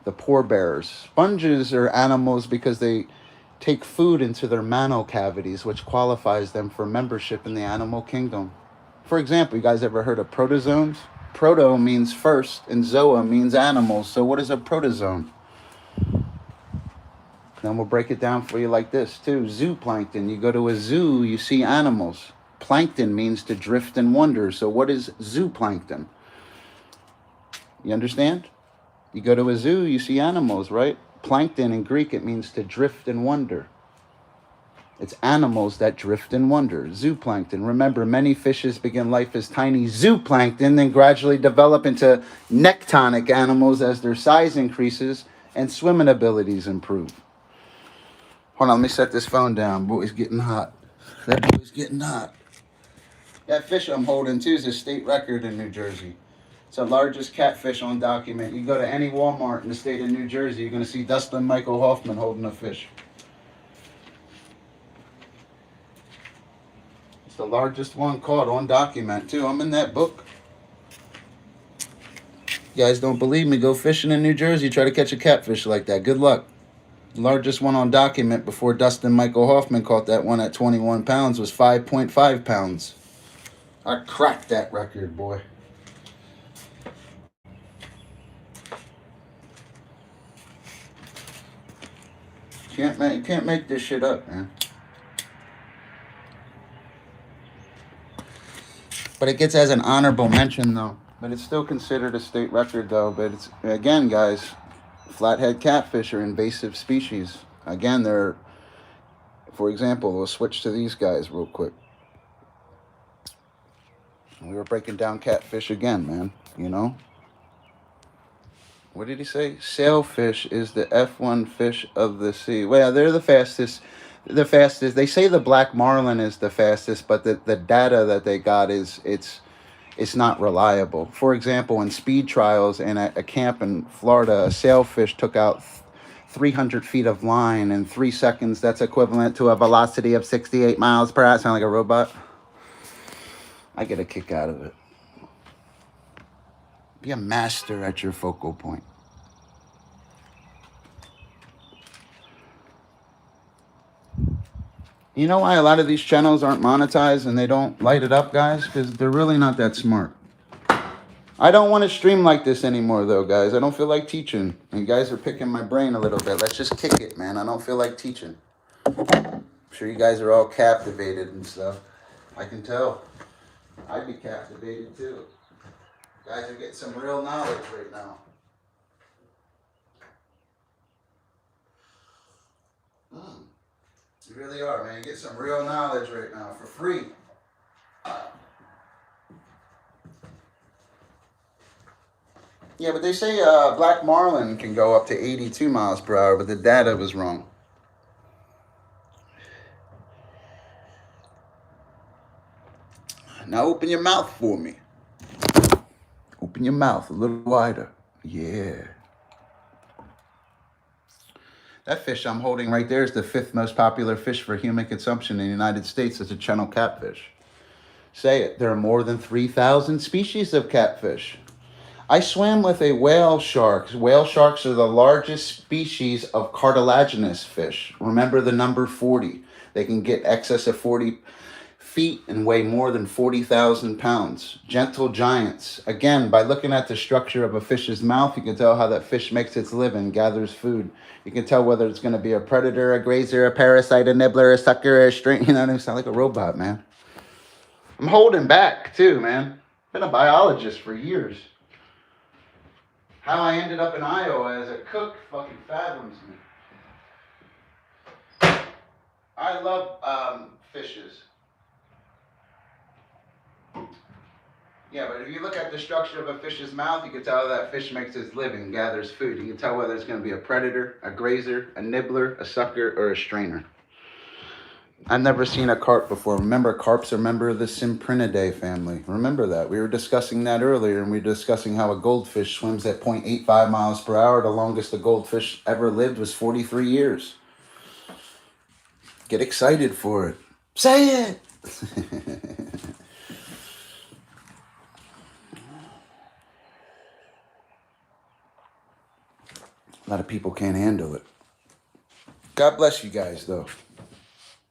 the pore bearers. Sponges are animals because they take food into their mantle cavities, which qualifies them for membership in the animal kingdom. For example, you guys ever heard of protozoans? Proto means first, and zoa means animals. So what is a protozoan? Then we'll break it down for you like this, too. Zooplankton. You go to a zoo, you see animals. Plankton means to drift and wander. So what is zooplankton? You understand? You go to a zoo, you see animals, right? Plankton in Greek, it means to drift and wonder. It's animals that drift and wonder. Zooplankton. Remember, many fishes begin life as tiny zooplankton, then gradually develop into nectonic animals as their size increases and swimming abilities improve. Hold on, let me set this phone down. Boy's getting hot. That boy's getting hot. That fish I'm holding too is a state record in New Jersey. It's the largest catfish on document. You go to any Walmart in the state of New Jersey, you're going to see Dustin Michael Hoffman holding a fish. It's the largest one caught on document too. I'm in that book. You guys don't believe me? Go fishing in New Jersey. Try to catch a catfish like that. Good luck. The largest one on document before Dustin Michael Hoffman caught that one at 21 pounds was 5.5 pounds. I cracked that record, boy. You can't make this shit up, man. But it gets as an honorable mention, though. But it's still considered a state record, though. But it's, again, guys, flathead catfish are invasive species. Again, they're, for example, we'll switch to these guys real quick. We were breaking down catfish again, man, you know? What did he say? Sailfish is the F1 fish of the sea. Well, they're the fastest. The fastest. They say the black marlin is the fastest, but the data that they got is it's not reliable. For example, in speed trials in a camp in Florida, a sailfish took out 300 feet of line in 3 seconds. That's equivalent to a velocity of 68 miles per hour. Sound like a robot? I get a kick out of it. Be a master at your focal point. You know why a lot of these channels aren't monetized and they don't light it up, guys? Because they're really not that smart. I don't want to stream like this anymore, though, guys. I don't feel like teaching. And you guys are picking my brain a little bit. Let's just kick it, man. I don't feel like teaching. I'm sure you guys are all captivated and stuff. I can tell. I'd be captivated, too. You guys are getting some real knowledge right now. You really are, man. You get some real knowledge right now for free. Yeah, but they say black marlin can go up to 82 miles per hour, but the data was wrong. Now open your mouth for me. Open your mouth a little wider. Yeah. That fish I'm holding right there is the 5th most popular fish for human consumption in the United States. It's a channel catfish. Say it. There are more than 3,000 species of catfish. I swam with a whale shark. Whale sharks are the largest species of cartilaginous fish. Remember the number 40. They can get excess of 40 feet and weigh more than 40,000 pounds. Gentle giants. Again, by looking at the structure of a fish's mouth, you can tell how that fish makes its living, gathers food. You can tell whether it's going to be a predator, a grazer, a parasite, a nibbler, a sucker, a string. You know what I mean? Sound like a robot, man. I'm holding back, too, man. Been a biologist for years. How I ended up in Iowa as a cook fucking fathoms me. I love fishes. Yeah, but if you look at the structure of a fish's mouth, you can tell that fish makes its living, gathers food. You can tell whether it's going to be a predator, a grazer, a nibbler, a sucker, or a strainer. I've never seen a carp before. Remember, carps are a member of the Cyprinidae family. Remember that. We were discussing that earlier, and we were discussing how a goldfish swims at 0.85 miles per hour. The longest a goldfish ever lived was 43 years. Get excited for it. Say it! A lot of people can't handle it. God bless you guys, though.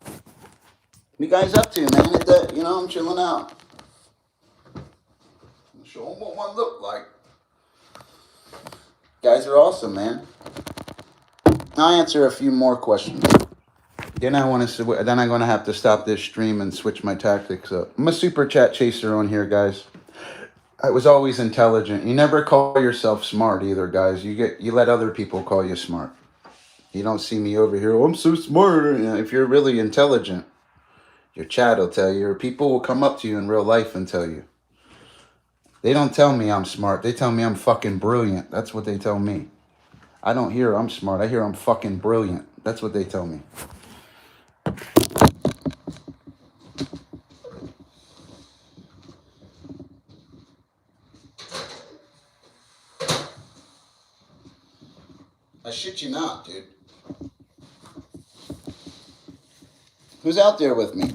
What you guys up to, man? You know, I'm chilling out. Show them what one look like. Guys are awesome, man. I'll answer a few more questions. Then I'm going to have to stop this stream and switch my tactics up. I'm a super chat chaser on here, guys. I was always intelligent. You never call yourself smart either, guys. You let other people call you smart. You don't see me over here. Oh, I'm so smart. If you're really intelligent, your chat will tell you, or people will come up to you in real life and tell you. They don't tell me I'm smart. They tell me I'm fucking brilliant. That's what they tell me. I don't hear I'm smart. I hear I'm fucking brilliant. That's what they tell me. I shit you not, dude. Who's out there with me?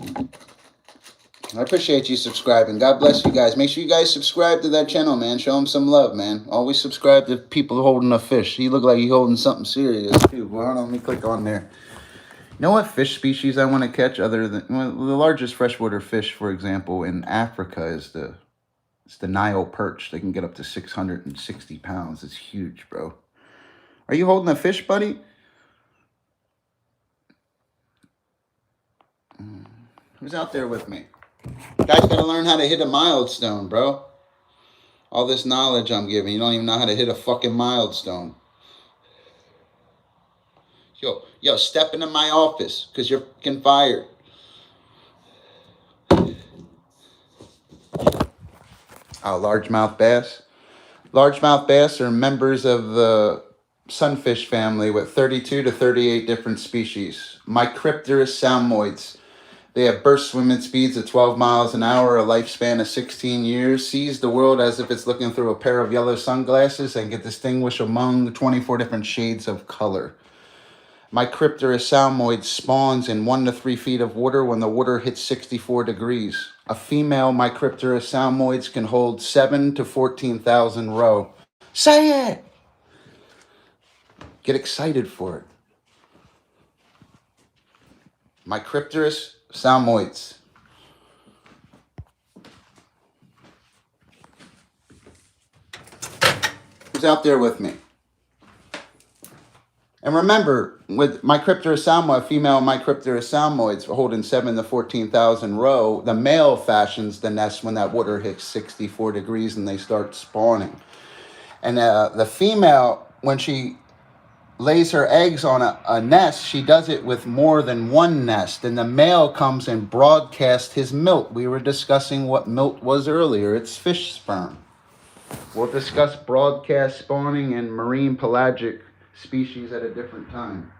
I appreciate you subscribing. God bless you guys. Make sure you guys subscribe to that channel, man. Show them some love, man. Always subscribe to people holding a fish. He look like he holding something serious, too. Well, hold on, let me click on there. You know what fish species I want to catch other than... Well, the largest freshwater fish, for example, in Africa is the Nile perch. They can get up to 660 pounds. It's huge, bro. Are you holding a fish, buddy? Who's out there with me? Guys gotta learn how to hit a milestone, bro. All this knowledge I'm giving, you don't even know how to hit a fucking milestone. Yo, step into my office, because you're fucking fired. Oh, largemouth bass. Largemouth bass are members of the sunfish family with 32 to 38 different species. Micropterus salmoids. They have burst swimming speeds of 12 miles an hour, a lifespan of 16 years, sees the world as if it's looking through a pair of yellow sunglasses, and can distinguish among 24 different shades of color. Micropterus salmoid spawns in 1 to 3 feet of water when the water hits 64 degrees. A female Micropterus salmoids can hold 7 to 14,000 roe. Say it! Get excited for it. Micropterus salmoids. Who's out there with me? And remember, with Micropterus salmoid, female Micropterus salmoids holding 7 to 14,000 roe, the male fashions the nest when that water hits 64 degrees and they start spawning. And the female, when she lays her eggs on a nest, she does it with more than one nest, and the male comes and broadcasts his milt. We were discussing what milt was earlier. It's fish sperm. We'll discuss broadcast spawning and marine pelagic species at a different time.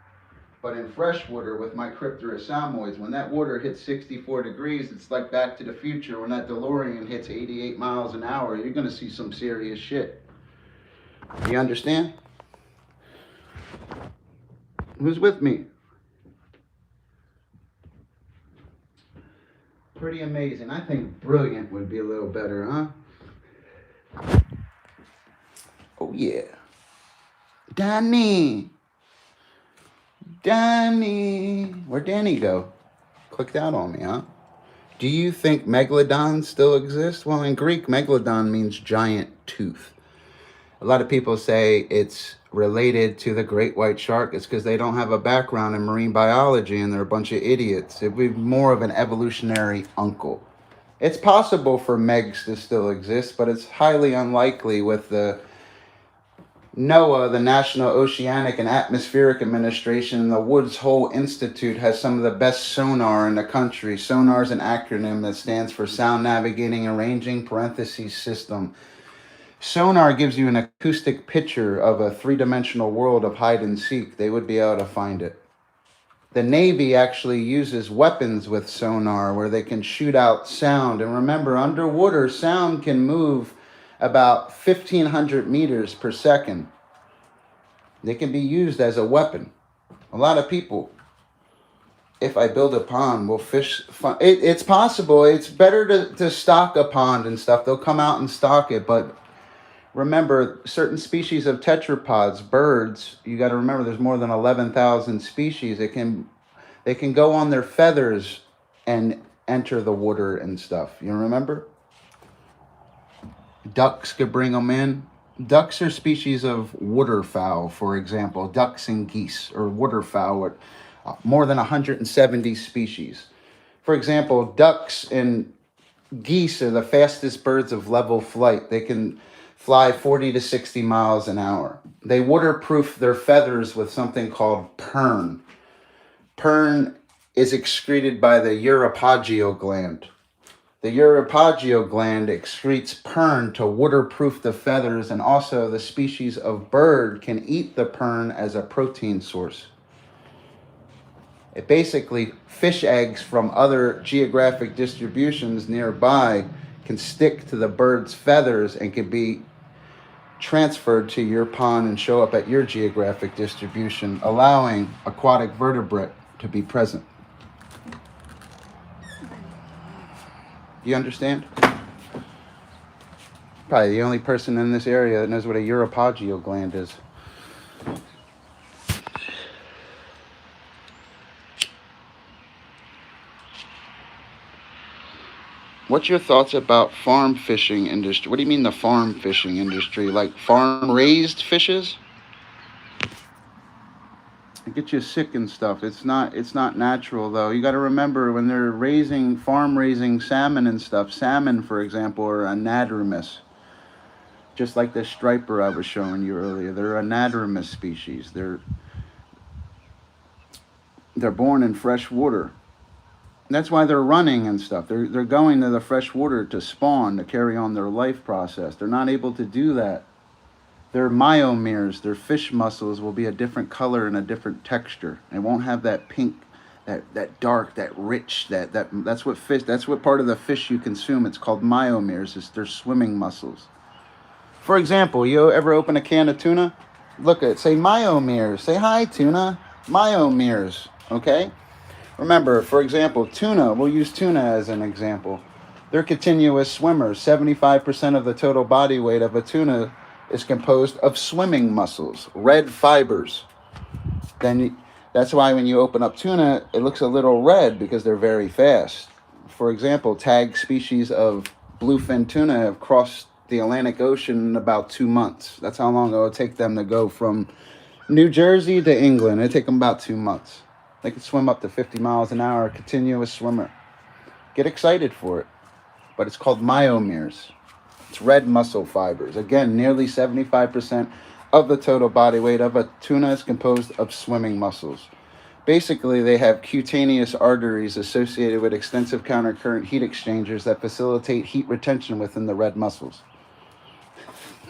But in freshwater with Micropterus salmoids, when that water hits 64 degrees, it's like Back to the Future. When that DeLorean hits 88 miles an hour, you're going to see some serious shit. You understand? Who's with me? Pretty amazing. I think brilliant would be a little better, huh? Oh, yeah. Danny. Where'd Danny go? Clicked out on me, huh? Do you think megalodons still exist? Well, in Greek, megalodon means giant tooth. A lot of people say it's related to the great white shark. It's because they don't have a background in marine biology and they're a bunch of idiots. It'd be more of an evolutionary uncle. It's possible for megs to still exist, but it's highly unlikely with the NOAA, the National Oceanic and Atmospheric Administration, and the Woods Hole Institute has some of the best sonar in the country. Sonar is an acronym that stands for Sound Navigating and Ranging parentheses System. Sonar gives you an acoustic picture of a three-dimensional world of hide and seek. They would be able to find it. The Navy actually uses weapons with sonar where they can shoot out sound. And remember, underwater, sound can move about 1,500 meters per second. They can be used as a weapon. A lot of people, if I build a pond, will fish. It's possible. It's better to stock a pond and stuff. They'll come out and stock it, but remember, certain species of tetrapods, birds, you got to remember there's more than 11,000 species. They can go on their feathers and enter the water and stuff. You remember? Ducks could bring them in. Ducks are species of waterfowl, for example. Ducks and geese, or waterfowl, with more than 170 species. For example, ducks in Geese are the fastest birds of level flight. They can fly 40 to 60 miles an hour. They waterproof their feathers with something called pern. Pern is excreted by the uropagio gland. The uropagio gland excretes pern to waterproof the feathers, and also the species of bird can eat the pern as a protein source. It basically, fish eggs from other geographic distributions nearby can stick to the bird's feathers and can be transferred to your pond and show up at your geographic distribution, allowing aquatic vertebrate to be present. You understand? Probably the only person in this area that knows what a uropagio gland is. What's your thoughts about farm fishing industry? What do you mean the farm fishing industry? Like farm raised fishes? It gets you sick and stuff. It's not natural though. You got to remember when they're farm raising salmon and stuff. Salmon, for example, are anadromous. Just like the striper I was showing you earlier. They're anadromous species. They're born in fresh water. That's why they're running and stuff. They're going to the fresh water to spawn, to carry on their life process. They're not able to do that. Their myomeres, their fish muscles, will be a different color and a different texture. It won't have that pink, that dark, that rich, that's what part of the fish you consume. It's called myomeres. It's their swimming muscles. For example, you ever open a can of tuna? Look at it, say myomeres. Say hi, tuna. Myomeres, okay? Remember, for example, tuna, we'll use tuna as an example. They're continuous swimmers. 75% of the total body weight of a tuna is composed of swimming muscles, red fibers. That's why when you open up tuna, it looks a little red because they're very fast. For example, tagged species of bluefin tuna have crossed the Atlantic Ocean in about 2 months. That's how long it will take them to go from New Jersey to England. It'll take them about 2 months. They can swim up to 50 miles an hour, continuous swimmer. Get excited for it. But it's called myomeres. It's red muscle fibers. Again, nearly 75% of the total body weight of a tuna is composed of swimming muscles. Basically, they have cutaneous arteries associated with extensive countercurrent heat exchangers that facilitate heat retention within the red muscles.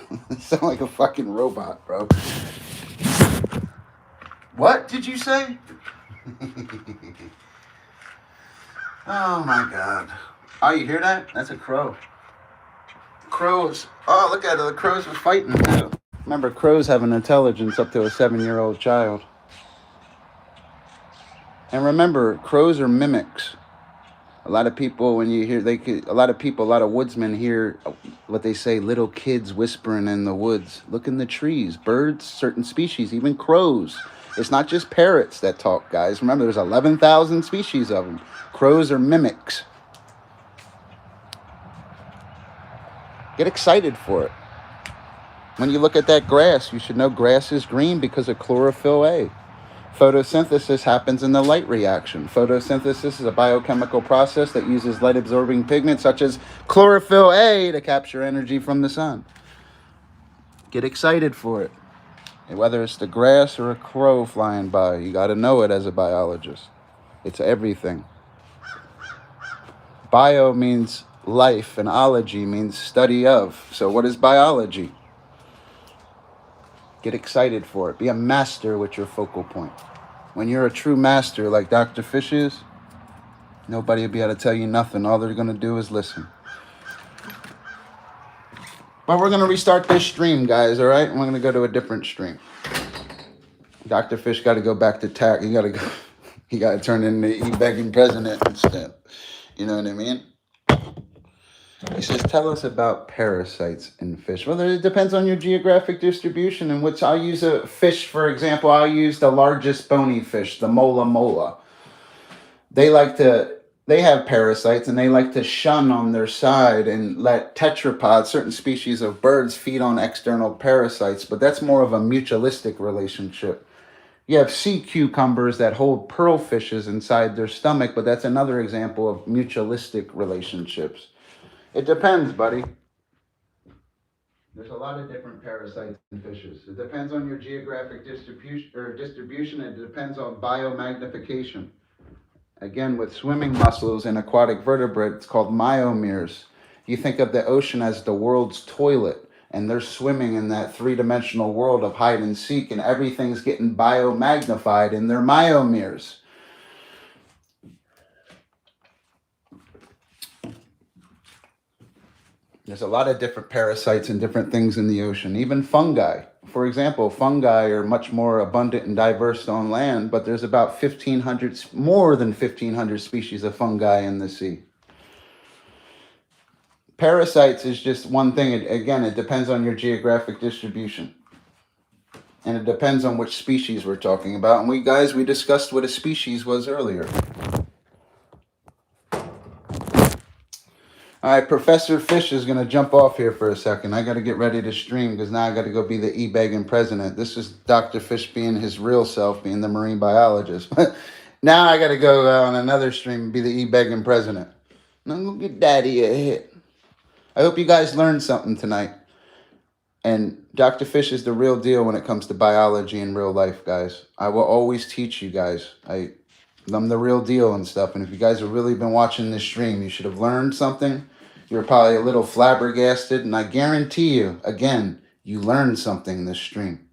You sound like a fucking robot, bro. What did you say? Oh my God. Oh, you hear that? That's a crow. Crows. Oh, look at it. The crows are fighting too. Remember, crows have an intelligence up to a 7-year-old child. And remember, crows are mimics. A lot of people, when you hear, a lot of woodsmen hear what they say, little kids whispering in the woods. Look in the trees, birds, certain species, even crows. It's not just parrots that talk, guys. Remember, there's 11,000 species of them. Crows are mimics. Get excited for it. When you look at that grass, you should know grass is green because of chlorophyll A. Photosynthesis happens in the light reaction. Photosynthesis is a biochemical process that uses light-absorbing pigments such as chlorophyll A to capture energy from the sun. Get excited for it. And whether it's the grass or a crow flying by, you got to know it as a biologist. It's everything. Bio means life and ology means study of. So what is biology? Get excited for it. Be a master with your focal point. When you're a true master like Dr. Fish is, nobody will be able to tell you nothing. All they're going to do is listen. But we're going to restart this stream, guys, all right? And we're going to go to a different stream. Dr. Fish got to go back to TAC. He got to turn into begging president instead. You know what I mean? He says, tell us about parasites in fish. Well, it depends on your geographic distribution. And which I'll use a fish, for example, I'll use the largest bony fish, the mola mola. They have parasites and they like to shun on their side and let tetrapods, certain species of birds, feed on external parasites. But that's more of a mutualistic relationship. You have sea cucumbers that hold pearl fishes inside their stomach, but that's another example of mutualistic relationships. It depends, buddy. There's a lot of different parasites in fishes. It depends on your geographic distribution. It depends on biomagnification. Again, with swimming muscles and aquatic vertebrates, it's called myomeres. You think of the ocean as the world's toilet, and they're swimming in that three-dimensional world of hide and seek, and everything's getting biomagnified in their myomeres. There's a lot of different parasites and different things in the ocean, even fungi. For example, fungi are much more abundant and diverse on land, but there's about more than 1,500 species of fungi in the sea. Parasites is just one thing. Again, it depends on your geographic distribution. And it depends on which species we're talking about. And we discussed what a species was earlier. All right, Professor Fish is going to jump off here for a second. I got to get ready to stream because now I got to go be the e-begging president. This is Dr. Fish being his real self, being the marine biologist. But now I got to go on another stream and be the e-begging president. Now go get daddy a hit. I hope you guys learned something tonight. And Dr. Fish is the real deal when it comes to biology in real life, guys. I will always teach you guys. I'm the real deal and stuff. And if you guys have really been watching this stream, you should have learned something. You're probably a little flabbergasted. And I guarantee you, again, you learned something this stream.